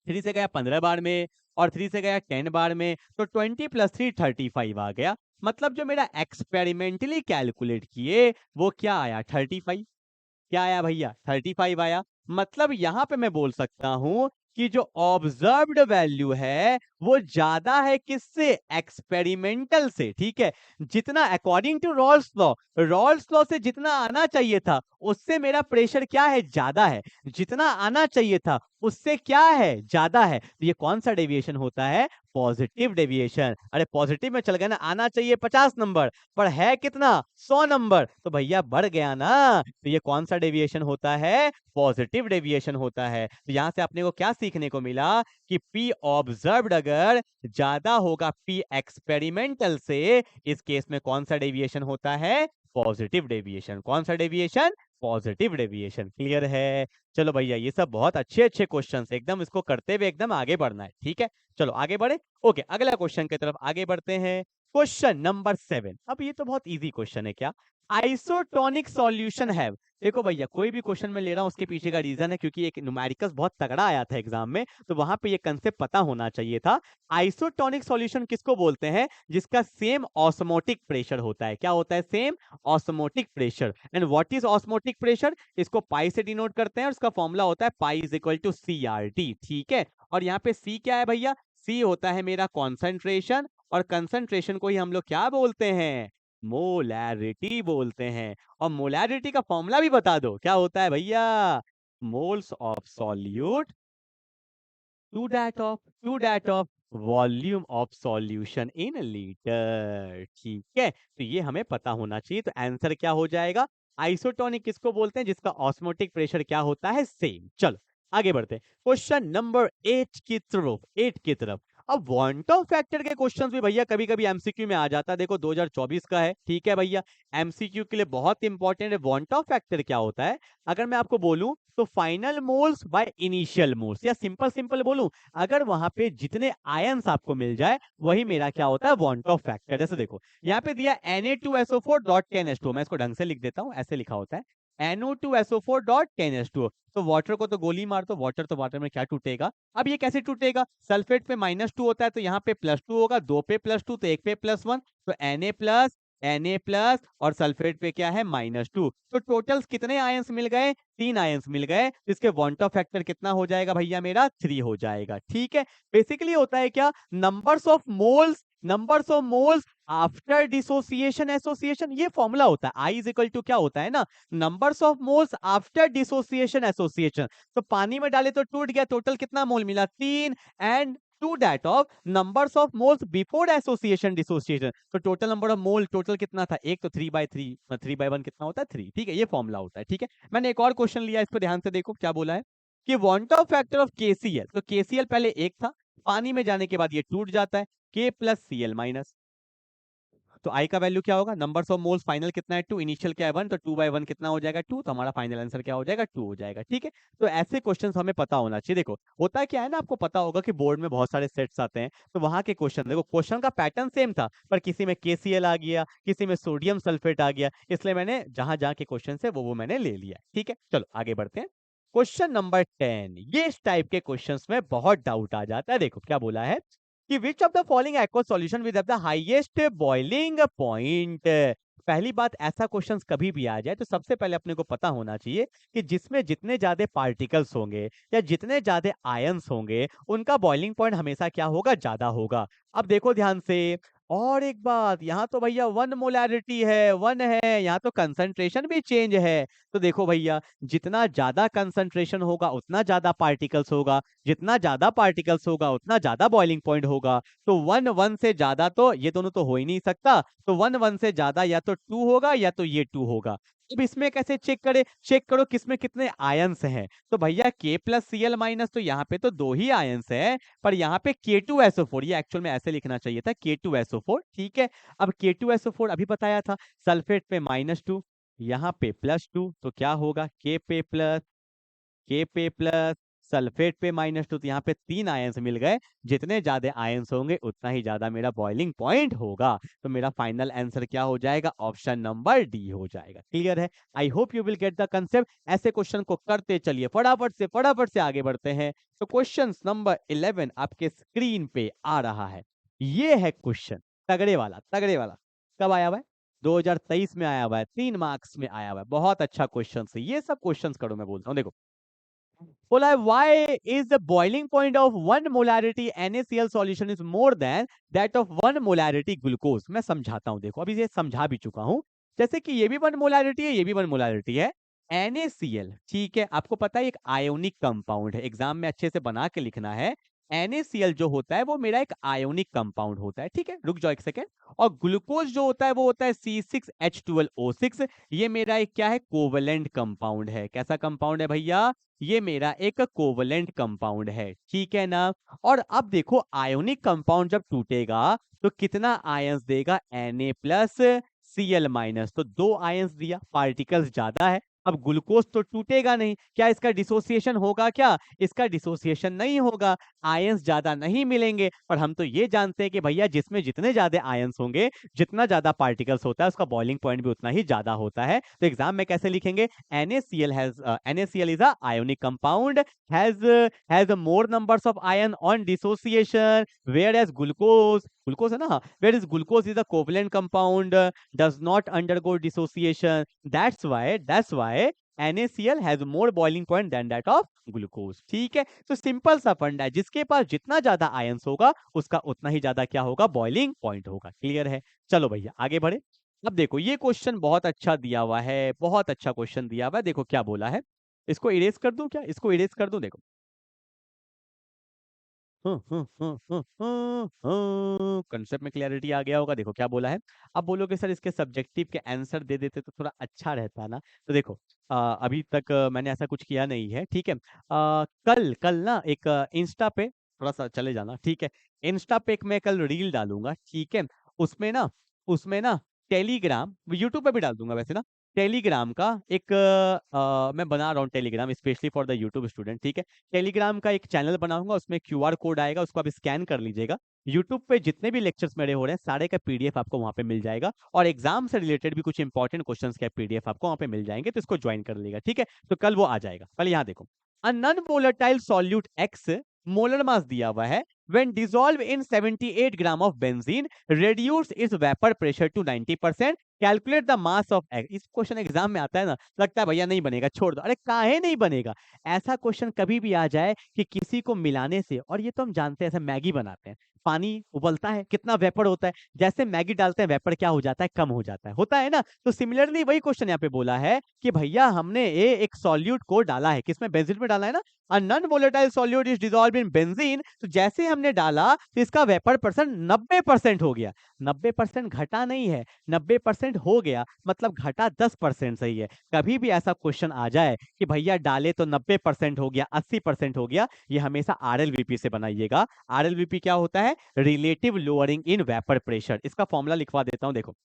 3 से गया 15 बार में, और 3 से गया 10 बार में, तो 20 प्लस 3 35 आ गया। मतलब जो मेरा एक्सपेरिमेंटली कैलकुलेट किए वो क्या आया, 35। क्या आया भैया, 35 आया। मतलब यहां पे मैं बोल सकता हूं कि जो ऑब्जर्व्ड वैल्यू है वो ज्यादा है किससे, एक्सपेरिमेंटल से। ठीक है, जितना according to Raoult's law, Raoult's law से जितना आना चाहिए था उससे मेरा प्रेशर क्या है, ज्यादा है। जितना आना चाहिए था उससे क्या है, ज्यादा है। तो ये कौन सा डेविएशन होता है, पॉजिटिव डेविएशन। अरे पॉजिटिव में चल गया ना, आना चाहिए 50 नंबर पर है कितना, 100 नंबर, तो भैया बढ़ गया ना। तो ये कौन सा डेविएशन होता है, पॉजिटिव डेविएशन होता है। तो यहां से अपने को क्या सीखने को मिला कि पी ऑब्जर्व्ड अगर ज्यादा होगा पी एक्सपेरिमेंटल से, इस केस में कौन सा डेविएशन होता है, पॉजिटिव डेविएशन। कौन सा डेविएशन, पॉजिटिव डेविएशन। क्लियर है। चलो भैया ये सब बहुत अच्छे अच्छे क्वेश्चन है, एकदम इसको करते हुए एकदम आगे बढ़ना है। ठीक है, चलो आगे बढ़े। ओके, अगला क्वेश्चन की तरफ आगे बढ़ते हैं। Question number 7। अब ये तो बहुत इजी क्वेश्चन है, क्या, आइसोटोनिक सॉल्यूशन है। देखो भैया कोई भी क्वेश्चन में ले रहा हूं उसके पीछे का रीजन है, क्योंकि एक न्यूमेरिकल्स बहुत तगड़ा आया था एग्जाम में, तो वहां पे ये कंसेप्ट पता होना चाहिए था। आइसोटोनिक सॉल्यूशन किसको बोलते हैं, जिसका सेम ऑस्मोटिक प्रेशर होता है। क्या होता है, same osmotic pressure. And what is osmotic pressure, इसको पाई से डिनोट करते हैं, और उसका फॉर्मूला होता है pi is equal to C R T. ठीक है, और यहाँ पे सी क्या है भैया, सी होता है मेरा कॉन्सेंट्रेशन, और कंसंट्रेशन को ही हम लोग क्या बोलते हैं, मोलैरिटी बोलते हैं। और मोलैरिटी का फॉर्मूला भी बता दो, क्या होता है भैया, moles of solute to that of volume of solution in litre. ठीक है, तो ये हमें पता होना चाहिए। तो आंसर क्या हो जाएगा, आइसोटोनिक किसको बोलते हैं, जिसका ऑस्मोटिक प्रेशर क्या होता है, सेम। चलो आगे बढ़ते हैं क्वेश्चन नंबर 8 की तरफ। अब वांट ऑफ फैक्टर के क्वेश्चंस भी भैया कभी कभी एमसीक्यू में आ जाता है। देखो 2024 का है, ठीक है भैया, एमसीक्यू के लिए बहुत इंपॉर्टेंट है। वांट ऑफ फैक्टर क्या होता है, अगर मैं आपको बोलूं तो final moles by initial moles, या सिंपल सिंपल बोलूं, अगर वहां पे जितने आयंस आपको मिल जाए वही मेरा क्या होता है, वांट ऑफ फैक्टर। जैसे देखो यहाँ पे दिया Na2SO4.10H2, मैं इसको ढंग से लिख देता हूँ, ऐसे लिखा होता है NO2SO4.10H2। तो वाटर को तो गोली मार दो, वाटर तो वाटर में क्या टूटेगा। अब ये कैसे टूटेगा, सल्फेट पे -2 होता है तो यहाँ पे +2 होगा, 2 पे +2 तो 1 पे +1, तो Na प्लस और सल्फेट पे क्या है -2। तो टोटल्स कितने आयंस मिल गए, 3 आयंस मिल गए। तो इसके वांट ऑफ फैक्टर कितना हो जाएगा भैया, मेरा 3 हो जाएगा। ठीक है, बेसिकली होता है क्या, numbers of moles after dissociation association, ये फॉर्मूला होता है। आई इज इक्वल टू क्या होता है ना, numbers of moles after dissociation association. तो पानी में डाले तो टूट गया, टोटल कितना मोल मिला, 3, and to that of numbers of moles before association dissociation. तो total number of mole total कितना था, एक, तो 3/3, 3/1 कितना होता है, 3। ठीक है, ये फॉर्मूला होता है। ठीक है, मैंने एक और क्वेश्चन लिया, इस पर ध्यान से देखो क्या बोला है कि want of factor of KCL. तो केसीएल पहले एक था, पानी में जाने के बाद ये टूट जाता है, K+Cl-। तो आई का वैल्यू क्या होगा, नंबर्स ऑफ मोल्स फाइनल कितना है 2, इनिशियल क्या है 1, तो 2/1 कितना हो जाएगा 2, तो हमारा फाइनल आंसर क्या हो जाएगा 2 हो जाएगा। ठीक है, तो ऐसे क्वेश्चंस हमें पता होना चाहिए। देखो होता क्या है ना, आपको पता होगा कि बोर्ड में बहुत सारे सेट्स आते हैं, तो वहां के क्वेश्चन देखो, क्वेश्चन का पैटर्न सेम था, पर किसी में KCl आ गया, किसी में सोडियम सल्फेट आ गया, इसलिए मैंने जहां जहां के क्वेश्चन है वो मैंने ले लिया। ठीक है, चलो आगे बढ़ते हैं। क्वेश्चन नंबर 10, ये इस टाइप के क्वेश्चंस में बहुत डाउट आ जाता है। देखो क्या बोला है कि which of the following aqueous solution with the highest boiling point. पहली बात, ऐसा क्वेश्चन कभी भी आ जाए तो सबसे पहले अपने को पता होना चाहिए कि जिसमें जितने ज्यादा पार्टिकल्स होंगे या जितने ज्यादा आयंस होंगे उनका बॉइलिंग पॉइंट हमेशा क्या होगा, ज्यादा होगा। अब देखो ध्यान से, और एक बात, यहाँ तो भैया 1 मोलैरिटी है, 1 है, यहाँ तो कंसंट्रेशन भी चेंज है। तो देखो भैया, जितना ज्यादा कंसंट्रेशन होगा उतना ज्यादा पार्टिकल्स होगा, जितना ज्यादा पार्टिकल्स होगा उतना ज्यादा बॉइलिंग पॉइंट होगा। तो 1 1 से ज्यादा तो ये दोनों तो हो ही नहीं सकता, तो 1 1 से ज्यादा या तो 2 होगा या तो ये 2 होगा। अब इसमें कैसे चेक करें, चेक करो किसमें कितने आयंस हैं। तो भैया K+Cl- तो यहाँ पे तो 2 ही आयंस है, पर यहाँ पे K2SO4, ये एक्चुअल में ऐसे लिखना चाहिए था K2SO4। ठीक है, अब K2SO4 अभी बताया था, सल्फेट पे -2, यहाँ पे +2, तो क्या होगा, K पे प्लस सल्फेट पे -2, तो यहाँ पे 3 आयंस मिल गए। जितने ज्यादा आयंस होंगे उतना ही ज्यादा मेरा बॉइलिंग पॉइंट होगा। तो मेरा फाइनल आंसर क्या हो जाएगा, ऑप्शन नंबर डी हो जाएगा। क्लियर है, I hope you will get the concept. ऐसे क्वेश्चन को करते चलिए, फटाफट से आगे बढ़ते हैं। तो क्वेश्चन नंबर 11 आपके स्क्रीन पे आ रहा है। ये है क्वेश्चन, तगड़े वाला तगड़े वाला। कब आया हुआ है, 2023 में आया हुआ है, 3 मार्क्स में आया हुआ है। बहुत अच्छा क्वेश्चन है, ये सब क्वेश्चंस करो, मैं बोलता हूँ। देखो बोला है, why is the boiling point of 1 molarity NaCl solution is more than that of 1 molarity glucose। मैं समझाता हूं, देखो अभी ये समझा भी चुका हूं। जैसे कि ये भी 1 मोलारिटी है, ये भी 1 मोलारिटी है। NaCl, ठीक है, आपको पता है एक आयोनिक कंपाउंड है, एग्जाम में अच्छे से बना के लिखना है। NaCl जो होता है वो मेरा एक आयोनिक कंपाउंड होता है। ठीक है, रुक जाओ एक सेकेंड। और ग्लूकोज जो होता है वो होता है C6H12O6। ये मेरा एक क्या है, कोवलेंट कंपाउंड है। कैसा कंपाउंड है भैया, ये मेरा एक कोवलेंट कंपाउंड है। ठीक है ना, और अब देखो आयोनिक कंपाउंड जब टूटेगा तो कितना आयंस देगा, Na+Cl-। तो 2 आयंस दिया, पार्टिकल्स ज्यादा है। अब ग्लूकोज तो टूटेगा नहीं, क्या इसका डिसोसिएशन होगा, क्या इसका डिसोसिएशन नहीं होगा, आयंस ज्यादा नहीं मिलेंगे। पर हम तो ये जानते हैं कि भैया जिसमें जितने ज्यादा आयंस होंगे, जितना ज्यादा पार्टिकल्स होता है उसका बॉइलिंग पॉइंट भी उतना ही ज्यादा होता है। तो एग्जाम में कैसे लिखेंगे, NaCl is a ionic compound, has more numbers of ion on dissociation, whereas glucose है ना, whereas glucose is a covalent compound, does not undergo dissociation, that's why NaCl has more boiling point than that of glucose। ठीक है, तो simple सा फंडा है, जिसके पास जितना ज्यादा आयंस होगा उसका उतना ही ज्यादा क्या होगा, बॉइलिंग पॉइंट होगा। क्लियर है, चलो भैया आगे बढ़े। अब देखो ये क्वेश्चन बहुत अच्छा दिया हुआ है, बहुत अच्छा क्वेश्चन दिया हुआ है। देखो क्या बोला है, इसको इरेज कर दूं, क्या इसको इरेज कर दूं, देखो कंसेप्ट में क्लैरिटी आ गया होगा। देखो क्या बोला है, अब बोलोगे सर इसके सब्जेक्टिव के आंसर दे देते तो थोड़ा अच्छा रहता ना। तो देखो अभी तक मैंने ऐसा कुछ किया नहीं है। ठीक है, कल कल ना एक इंस्टा पे थोड़ा सा चले जाना, ठीक है। इंस्टा पे मैं कल रील डालूंगा, ठीक है। उसमें ना टेलीग्राम, यूट्यूब पे भी डाल दूंगा वैसे ना, टेलीग्राम का एक मैं बना रहा हूँ Telegram specially for the YouTube student, ठीक है। टेलीग्राम का एक चैनल बनाऊंगा, उसमें क्यूआर कोड आएगा, उसको आप स्कैन कर लीजिएगा। यूट्यूब पे जितने भी लेक्चर्स मेरे हो रहे हैं सारे का पीडीएफ आपको वहां पे मिल जाएगा, और एग्जाम से रिलेटेड भी कुछ इंपॉर्टेंट क्वेश्चंस का पीडीएफ आपको वहां पे मिल जाएंगे, तो इसको ज्वाइन कर लीजिएगा, ठीक है। तो कल वो आ जाएगा। पहले यहाँ देखो, a non volatile solute x, molar mass दिया हुआ है, when dissolved in 78 gram of benzene reduce its vapor pressure to 90%, calculate the mass of x. इस क्वेश्चन एग्जाम में आता है ना, लगता है भैया नहीं बनेगा, छोड़ दो। अरे काहे नहीं बनेगा, ऐसा क्वेश्चन कभी भी आ जाए कि किसी को मिलाने से, और ये तो हम जानते हैं, ऐसा मैगी बनाते हैं, पानी उबलता है, कितना वेपर होता है, जैसे मैगी डालते हैं वेपर क्या हो जाता है, कम हो जाता है, होता है ना। तो सिमिलरली वही क्वेश्चन यहाँ पे बोला है कि भैया हमने एक सॉल्यूट को डाला है, किसमें, बेंजीन में डाला है ना, a non volatile solute is dissolved in benzene, तो जैसे हमने डाला तो इसका वेपर परसेंट 90% हो गया। 90% घटा नहीं है, 90% हो गया, मतलब घटा 10% सही है। कभी भी ऐसा क्वेश्चन आ जाए कि भैया डाले तो 90% हो गया, 80% हो गया, ये हमेशा आरएलवीपी से बनाइएगा। आरएलवीपी क्या होता है, relative lowering in vapour pressure. इसका फॉर्मूला लिखवा देता हूं, देखो।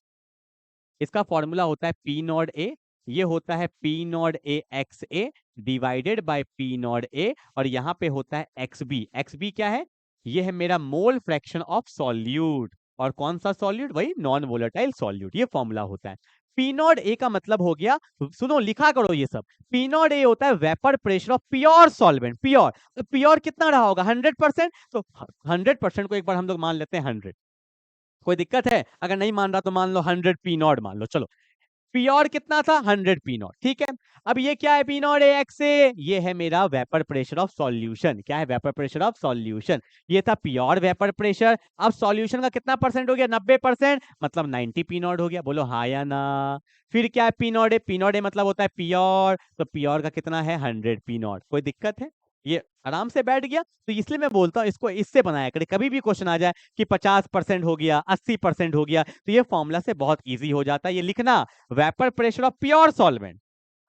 इसका फॉर्मूला होता है पी नॉट ए, ये होता है P nought A X A divided by P nought ए, और यहाँ पे होता है एक्स बी। एक्स बी क्या है, ये है मेरा मोल फ्रैक्शन ऑफ सॉल्यूट, और कौन सा सॉल्यूट, वही नॉन वोलेटाइल सॉल्यूट। ये फॉर्मूला होता है। पी नॉट ए का मतलब हो गया, सुनो लिखा करो ये सब, पी नॉट ए होता है vapour pressure of pure solvent. Pure, तो प्योर कितना रहा होगा, 100%, तो 100% को एक बार हम लोग मान लेते हैं 100। कोई दिक्कत है, अगर नहीं मान रहा तो मान लो 100 पी नॉट मान लो, चलो। पीआर कितना था, 100 पी नॉट, ठीक है। अब ये क्या है, पी नॉट ए एक्स से, ये है मेरा वेपर प्रेशर ऑफ सॉल्यूशन। क्या है, वेपर प्रेशर ऑफ सॉल्यूशन। ये था प्योर वेपर प्रेशर। अब सॉल्यूशन का कितना परसेंट हो गया, 90%, मतलब 90 पी नॉट हो गया। बोलो हाँ या ना। फिर क्या है, पी नॉट ए, पी नॉट ए मतलब होता है प्योर, तो प्योर का कितना है, 100 पी नॉट। कोई दिक्कत है, ये आराम से बैठ गया। तो इसलिए मैं बोलता हूँ इसको इससे बनाया करे, कभी भी क्वेश्चन आ जाए कि 50% हो गया, 80% हो गया, तो ये फॉर्मूला से बहुत इजी हो जाता है ये लिखना। Vapour pressure of pure solvent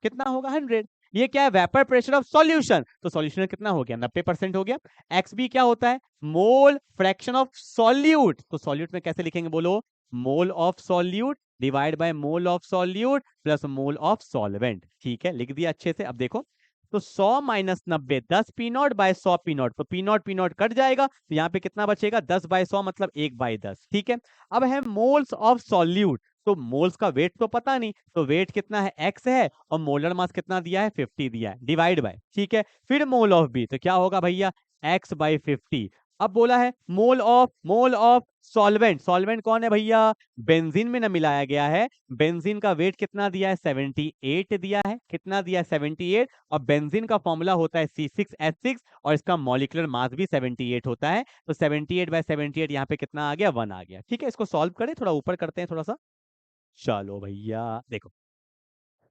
कितना होगा, 100। ये क्या है, वेपर प्रेशर ऑफ सॉल्यूशन, तो सॉल्यूशन कितना हो गया, 90% हो गया। एक्स बी क्या होता है, मोल फ्रैक्शन ऑफ सॉल्यूट, तो सॉल्यूट में कैसे लिखेंगे, बोलो, mole of solute divide by mole of solute plus mole of solvent. ठीक है, लिख दिया अच्छे से। अब देखो, तो 100 minus 90, 10 P nought by 100 P nought, तो पी नॉट कट जाएगा, तो यहाँ पे कितना बचेगा, 10 बाय 100 मतलब 1/10। ठीक है। अब है मोल्स ऑफ सॉल्यूट, तो मोल्स का वेट तो पता नहीं, तो वेट कितना है, x है, और मोलर मास कितना दिया है, 50 दिया है, डिवाइड बाय, ठीक है। फिर मोल ऑफ बी, तो क्या होगा भैया, x/50। अब बोला है मोल ऑफ सॉल्वेंट, सॉल्वेंट कौन है भैया, बेंजीन में ना मिलाया गया है। बेंजीन का वेट कितना दिया है, 78 दिया है, कितना दिया है, 78। और बेंजीन का फॉर्मूला होता है C6H6, और इसका मॉलिक्यूलर मास भी 78 होता है, तो 78/78 यहाँ पे कितना आ गया, 1 आ गया। ठीक है, इसको सॉल्व करें, थोड़ा ऊपर करते हैं थोड़ा सा। चलो भैया देखो,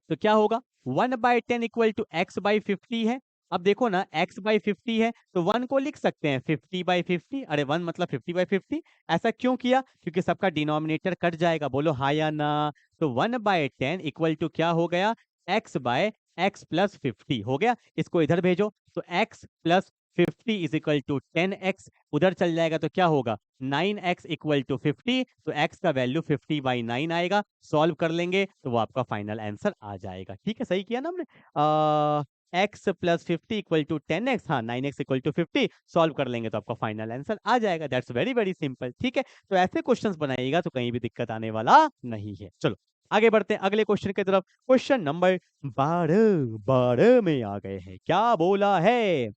तो क्या होगा, 1/10 इक्वल टू x/50 है। अब देखो ना, x/50 है, तो 1 को लिख सकते हैं 50/50। अरे 1 मतलब 50/50। ऐसा क्यों किया, क्योंकि सबका डिनोमिनेटर कट जाएगा। बोलो हाँ या ना। तो 1/10 इक्वल टू क्या हो गया, x/x+50 हो गया। इसको इधर भेजो, तो x+50 is equal to 10x, उधर चल जाएगा तो क्या होगा, 9x इक्वल टू 50, तो x का वैल्यू 50/9 आएगा। सॉल्व कर लेंगे तो वो आपका फाइनल आंसर आ जाएगा। ठीक है, सही किया ना हमने। x+50 इक्वल टू 10x, हाँ 9x इक्वल टू 50, सॉल्व कर लेंगे तो आपका फाइनल आंसर आ जाएगा। That's very very simple. ठीक है, तो ऐसे क्वेश्चंस बनाइएगा तो कहीं भी दिक्कत आने वाला नहीं है। चलो आगे बढ़ते हैं अगले क्वेश्चन की तरफ। क्वेश्चन नंबर 12 में आ गए हैं। क्या बोला है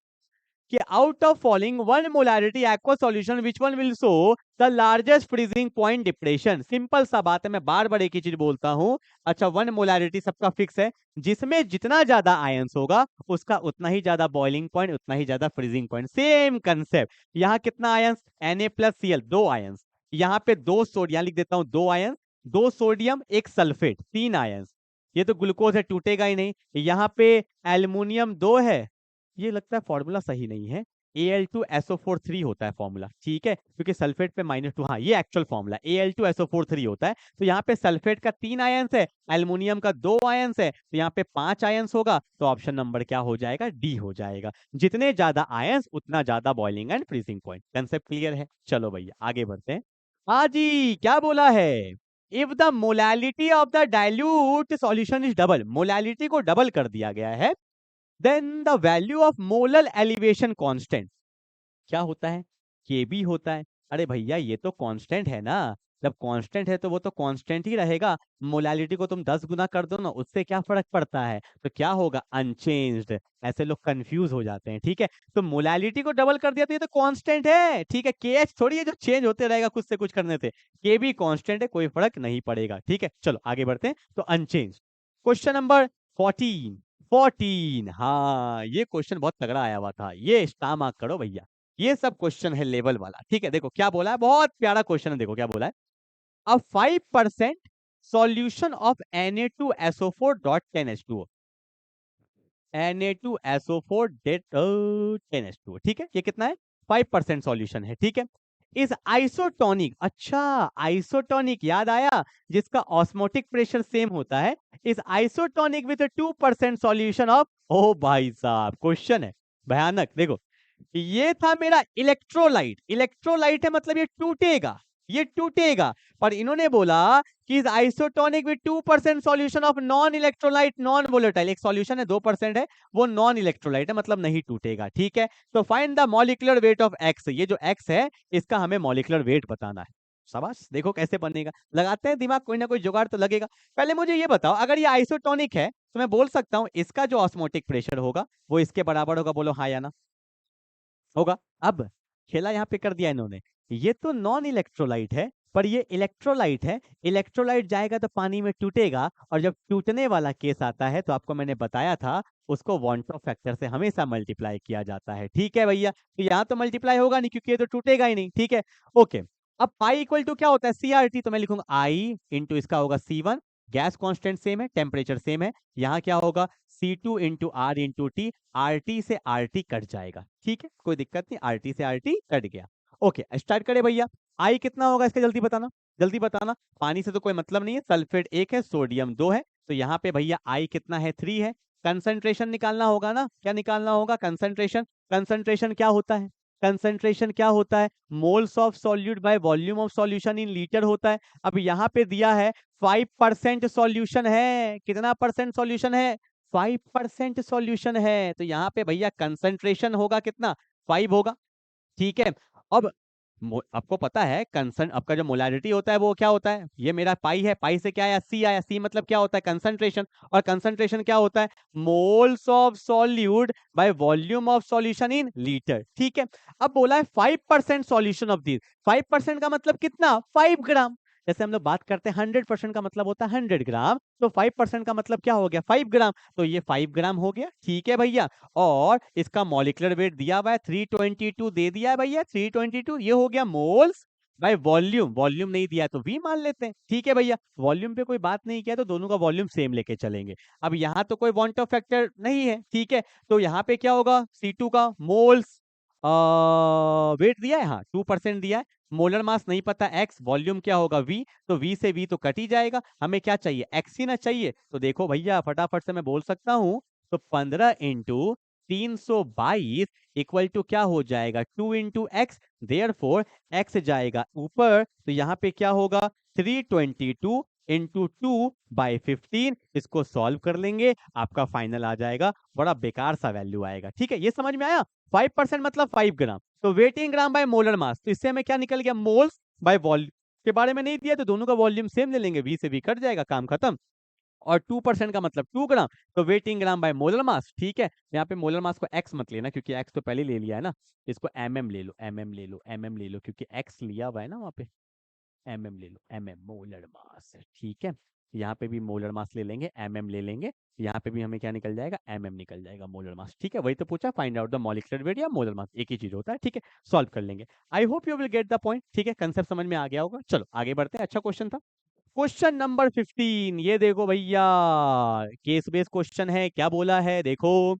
कि out of following one molarity aqua solution which one will show the largest freezing point depression. Simple सा बात है, मैं बार बार एक ही चीज बोलता हूं। अच्छा, वन मोलैरिटी सबका फिक्स है, जिसमें जितना ज्यादा आयंस होगा उसका उतना ही ज्यादा बॉइलिंग पॉइंट, उतना ही ज्यादा फ्रीजिंग पॉइंट। Same concept. यहाँ कितना आयंस, Na+Cl, 2 आयंस। यहाँ पे 2 सोडियम लिख देता हूं, 2 आयंस, 2 सोडियम 1 सल्फेट, 3 आयंस। ये तो ग्लूकोज है, टूटेगा ही नहीं। यहाँ पे एल्युमिनियम 2 है, ये लगता है फॉर्मूला सही नहीं है। Al2SO4 3 होता है फॉर्मूला, ठीक है, क्योंकि सल्फेट पे -2, हाँ ये एक्चुअल फॉर्मूला Al2SO4 3 होता है। तो यहाँ पे सल्फेट का 3 आयंस है, एल्युमिनियम का 2 आयंस है, तो यहाँ पे 5 आयंस होगा, तो ऑप्शन नंबर क्या हो जाएगा, डी हो जाएगा। जितने ज्यादा आयंस उतना ज्यादा boiling and freezing point. Concept clear है? चलो भैया आगे बढ़ते हैं। हाँ जी, क्या बोला है, if the molality of the dilute solution is double, molality को डबल कर दिया गया है, then the value of molar elevation constant क्या होता है, के बी होता है। अरे भैया ये तो कांस्टेंट है ना, जब कांस्टेंट है तो वो तो कांस्टेंट ही रहेगा। मोलालिटी को तुम 10 गुना कर दो ना, उससे क्या फर्क पड़ता है, तो क्या होगा, अनचेंज्ड। ऐसे लोग कंफ्यूज हो जाते हैं, ठीक है। तो मोलालिटी को डबल कर दिया तो ये तो कांस्टेंट है, ठीक है। के एच थोड़ी है जो चेंज होते रहेगा कुछ से कुछ करने से, के बी कांस्टेंट है, कोई फर्क नहीं पड़ेगा, ठीक है। चलो आगे बढ़ते हैं, तो अनचेंज। क्वेश्चन नंबर 14, हाँ ये क्वेश्चन बहुत तगड़ा आया हुआ था, ये स्टार मार्क करो भैया। ये सब क्वेश्चन है लेवल वाला, ठीक है। देखो क्या बोला है, बहुत प्यारा क्वेश्चन है, देखो क्या बोला है। अ 5% सॉल्यूशन ऑफ Na2SO4.10H2O, Na2SO4.10H2O, ठीक है। ये कितना है, 5% सॉल्यूशन है, ठीक है। इस आइसोटोनिक, अच्छा आइसोटोनिक याद आया, जिसका ऑस्मोटिक प्रेशर सेम होता है, इस आइसोटोनिक विद 2% सॉल्यूशन ऑफ, ओ भाई साहब क्वेश्चन है भयानक। देखो ये था मेरा इलेक्ट्रोलाइट, इलेक्ट्रोलाइट है मतलब ये टूटेगा, ये टूटेगा। पर इन्होंने बोला कि is isotonic with 2% solution of non electrolyte non volatile, एक सॉल्यूशन है 2% है, वो नॉन इलेक्ट्रोलाइट है मतलब नहीं टूटेगा, ठीक है। तो find the molecular weight of x, ये जो एक्स है इसका हमें मॉलिक्यूलर वेट बताना है। शाबाश, देखो कैसे बनेगा, लगाते हैं दिमाग, कोई ना कोई जुगाड़ तो लगेगा। पहले मुझे ये बताओ, अगर ये आइसोटोनिक है तो मैं बोल सकता हूं इसका जो ऑस्मोटिक प्रेशर होगा वो इसके बराबर होगा, बोलो हाँ या ना, होगा। अब खेला यहाँ पे कर दिया इन्होंने, ये तो नॉन इलेक्ट्रोलाइट है पर ये इलेक्ट्रोलाइट है, इलेक्ट्रोलाइट जाएगा तो पानी में टूटेगा, और जब टूटने वाला केस आता है तो आपको मैंने बताया था उसको वॉन्टो फैक्टर से हमेशा मल्टीप्लाई किया जाता है, ठीक है भैया। तो यहाँ तो मल्टीप्लाई होगा नहीं क्योंकि ये तो टूटेगा ही नहीं, ठीक है। ओके, अब पाई इक्वल टू क्या होता है, सीआरटी, तो मैं लिखूंगा आई इंटू इसका होगा C1, गैस कांस्टेंट सेम है, टेम्परेचर सेम है, यहाँ क्या होगा C2 into R into T, RT से RT कट जाएगा, ठीक है, कोई दिक्कत नहीं, RT से RT कट गया। ओके स्टार्ट करें भैया, आई कितना होगा इसका जल्दी बताना, जल्दी बताना। पानी से तो कोई मतलब नहीं है, सल्फेट 1 है, सोडियम 2 है, तो यहाँ पे भैया आई कितना है, 3 है। कंसंट्रेशन निकालना होगा ना, क्या निकालना होगा, कंसंट्रेशन। कंसंट्रेशन क्या होता है, कंसंट्रेशन क्या होता है, moles of solute by volume of solution in litre होता है। अब यहाँ पे दिया है 5% सॉल्यूशन है, कितना परसेंट सॉल्यूशन है, 5% सॉल्यूशन है, तो यहाँ पे भैया कंसंट्रेशन होगा कितना, 5 होगा, ठीक है। अब आपको पता है कंसन आपका जो मोलारिटी होता है वो क्या होता है, ये मेरा पाई है, पाई से क्या आया, सी आया, सी मतलब क्या होता है, कंसंट्रेशन, और कंसंट्रेशन क्या होता है, moles of solute by volume of solution in litre, ठीक है। अब बोला है 5% सॉल्यूशन ऑफ दिस, 5% का मतलब कितना, 5 ग्राम। जैसे हम लोग बात करते हैं 100% का मतलब होता है 100 ग्राम, तो 5% का मतलब क्या हो गया, 5 ग्राम, तो ये 5 ग्राम हो गया, ठीक है भैया। और इसका मॉलिक्यूलर वेट दिया हुआ है 322 दे दिया है भैया, 322, ये हो गया मोल्स बाय वॉल्यूम, वॉल्यूम नहीं दिया है तो वी मान लेते हैं, ठीक है भैया। वॉल्यूम पे कोई बात नहीं किया तो दोनों का वॉल्यूम सेम लेके चलेंगे। अब यहाँ तो कोई वॉन्ट ऑफ फैक्टर नहीं है, ठीक है, तो यहाँ पे क्या होगा, C2 का मोल्स वेट दिया है, हाँ 2% दिया है, मोलर मास नहीं पता x, वॉल्यूम क्या होगा v, तो v से v तो कट ही जाएगा, हमें क्या चाहिए, x ही ना चाहिए। तो देखो भैया फटाफट से मैं बोल सकता हूँ, तो 15 इंटू 322 इक्वल टू क्या हो जाएगा, 2 इंटू एक्स, देयरफॉर x जाएगा ऊपर, तो यहाँ पे क्या होगा 322 इंटू 2/15, इसको सॉल्व कर लेंगे, आपका फाइनल आ जाएगा, बड़ा बेकार सा वैल्यू आएगा, ठीक है। ये समझ में आया, 5% मतलब 5 ग्राम, तो weight in gram by molar mass, तो इससे हमें क्या निकल गया, मोल्स बाय वॉल्यूम के बारे में नहीं दिया तो दोनों का वॉल्यूम सेम ले लेंगे, v से v कट जाएगा, काम खत्म। और 2% का मतलब 2 ग्राम, तो weight in gram by molar mass, ठीक है। यहाँ पे मोलर मास को x मत लेना क्योंकि x तो पहले ले लिया है ना, इसको mm ले लो, mm ले लो, mm ले लो, क्योंकि x लिया हुआ है ना वहाँ पे, mm ले लो, mm मोलर मास, ठीक है। यहाँ पे भी मोलर मास ले लेंगे, mm ले लेंगे, यहाँ पे भी हमें क्या निकल जाएगा, mm निकल जाएगा, मोलर मास, ठीक है। वही तो पूछा, find out the molecular weight या मोलर मास, एक ही चीज होता है, ठीक है। सॉल्व कर लेंगे, I hope you will get the point, ठीक है, कंसेप्ट समझ में आ गया होगा। चलो आगे बढ़ते हैं, अच्छा क्वेश्चन था। क्वेश्चन नंबर 15, ये देखो भैया केस बेस्ड क्वेश्चन है, क्या बोला है देखो,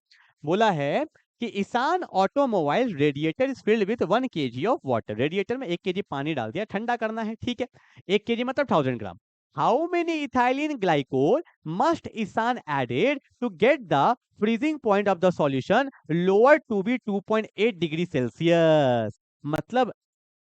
बोला है कि ईशान automobile radiator is filled with 1 kg of water. Radiator में 1 kg पानी डाल दिया, ठंडा करना है, ठीक है। 1 kg मतलब 1000 gram. How many ethylene glycol must Ishan added to get the freezing point of the solution lower to be 2.8 degree Celsius. मतलब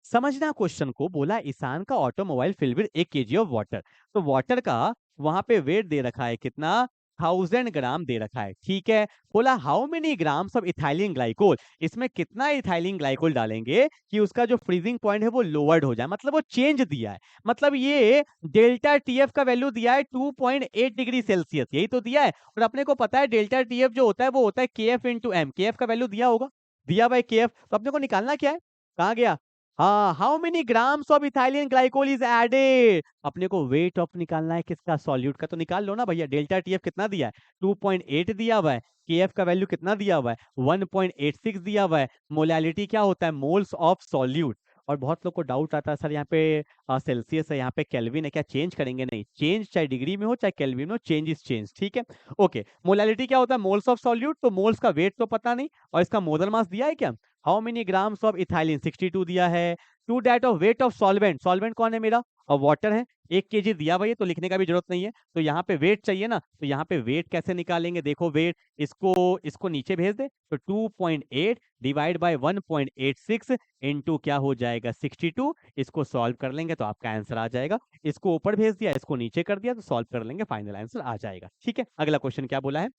समझना क्वेश्चन को, बोला ईशान का automobile filled with 1 kg of water. तो वाटर का वहां पे वेट दे रखा है कितना, 1000 ग्राम दे रखा है, ठीक है। बोला how many grams of ethylene glycol, इसमें कितना इथाइलिन ग्लाइकोल डालेंगे कि उसका जो फ्रीजिंग पॉइंट है वो लोअर्ड हो जाए, मतलब वो चेंज दिया है। मतलब ये डेल्टा टीएफ का वैल्यू दिया है 2.8 डिग्री सेल्सियस, यही तो दिया है। और अपने को पता है डेल्टा टीएफ जो होता है वो होता है केएफ इंटू एम। केएफ का वैल्यू दिया होगा, दिया बाय केएफ, तो अपने को निकालना क्या है, कहाँ गया, हाँ, how many grams of ethylene glycol is added. अपने को वेट ऑफ निकालना है किसका, सॉल्यूट का, तो निकाल लो ना भैया। डेल्टा टीएफ कितना दिया है, 2.8 दिया हुआ है। केएफ का वैल्यू कितना दिया हुआ है, 1.86 दिया हुआ है। मोलैलिटी क्या होता है, मोल्स ऑफ सॉल्यूट। और बहुत लोग को डाउट आता है सर यहाँ पे सेल्सियस है, यहाँ पे केल्विन है, क्या चेंज करेंगे, नहीं, चेंज चाहे डिग्री में हो चाहे केल्विन में हो, चेंज इज चेंज, ठीक है। ओके, मोलैलिटी क्या होता है, मोल्स ऑफ सॉल्यूट, तो मोल्स का वेट तो पता नहीं, और इसका मोलर मास दिया है क्या, how many grams of ethylene 62 दिया है। To that of weight of solvent, solvent कौन है मेरा, और वाटर है, 1 kg दिया भाई, तो लिखने का भी जरूरत नहीं है। तो यहाँ पे वेट चाहिए ना, तो यहाँ पे वेट कैसे निकालेंगे, देखो वेट, इसको नीचे भेज दे, तो 2.8 डिवाइड बाय 1.86 इनटू क्या हो जाएगा 62। इसको सॉल्व कर लेंगे तो आपका आंसर आ जाएगा। इसको ऊपर भेज दिया, इसको नीचे कर दिया, तो सॉल्व कर लेंगे, फाइनल आंसर आ जाएगा, ठीक है। अगला क्वेश्चन क्या बोला है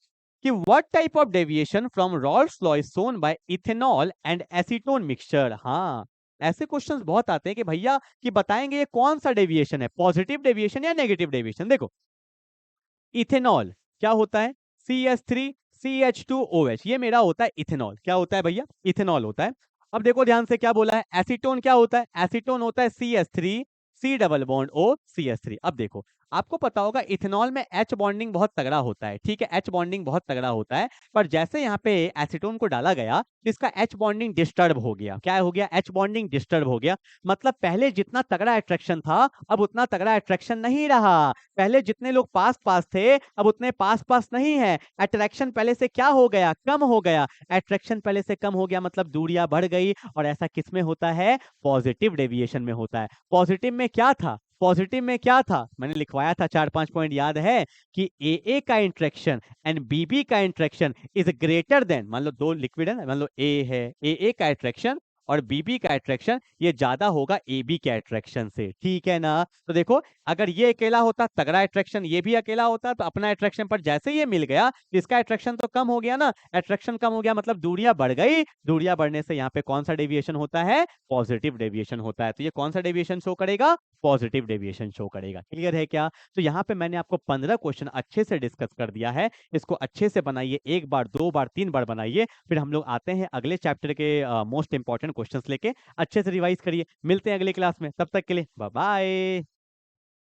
कि what type of deviation from Rawls law is shown by ethanol and acetone mixture. हाँ, ऐसे क्वेश्चंस बहुत आते हैं कि भैया कि बताएंगे ये कौन सा डेविएशन है, पॉजिटिव डेविएशन या नेगेटिव डेविएशन। देखो इथेनॉल क्या होता है, CH3CH2OH, ये मेरा होता है इथेनॉल। क्या होता है भैया, इथेनॉल होता है। अब देखो ध्यान से क्या बोला है, एसीटोन क्या होता है, एसीटोन होता है CH3 C double bond O CH3। अब देखो आपको पता होगा इथेनॉल में H बॉन्डिंग बहुत तगड़ा होता है, ठीक है, H बॉन्डिंग बहुत तगड़ा होता है। पर जैसे यहाँ पे एसीटोन को डाला गया तो इसका H बॉन्डिंग डिस्टर्ब हो गया। क्या हो गया, H बॉन्डिंग डिस्टर्ब हो गया। मतलब पहले जितना तगड़ा अट्रैक्शन था अब उतना तगड़ा अट्रैक्शन नहीं रहा। पहले जितने लोग पास पास थे अब उतने पास पास नहीं है। अट्रैक्शन पहले से क्या हो गया, कम हो गया। अट्रैक्शन पहले से कम हो गया मतलब दूरियां बढ़ गई। और ऐसा किस में होता है, पॉजिटिव डेविएशन में होता है। पॉजिटिव में क्या था, पॉजिटिव में क्या था, मैंने लिखवाया था 4-5 पॉइंट याद है कि ए का इंट्रैक्शन एंड बी का इंट्रैक्शन इज ग्रेटर देन, मान लो दो लिक्विड है, मान लो ए है, ए का इंट्रैक्शन और बीबी का अट्रैक्शन ये ज्यादा होगा ए बी के अट्रैक्शन से, ठीक है ना। तो देखो अगर ये अकेला होता तगड़ा अट्रैक्शन, ये भी अकेला होता तो अपना अट्रैक्शन, पर जैसे ये मिल गया इसका अट्रैक्शन तो कम हो गया ना। अट्रैक्शन कम हो गया मतलब दूरियां बढ़ गई। दूरियां बढ़ने से यहाँ पे कौन सा डेविएशन होता है, पॉजिटिव डेविएशन होता है। तो ये कौन सा डेविएशन शो करेगा, पॉजिटिव डेविएशन शो करेगा। क्लियर है क्या। तो यहाँ पे मैंने आपको 15 क्वेश्चन अच्छे से डिस्कस कर दिया है। इसको अच्छे से बनाइए, एक बार, दो बार, 3 बार बनाइए। फिर हम लोग आते हैं अगले चैप्टर के मोस्ट इंपॉर्टेंट क्वेश्चंस लेके। अच्छे से रिवाइज करिए। मिलते हैं अगले क्लास में, तब तक के लिए बाय बाय।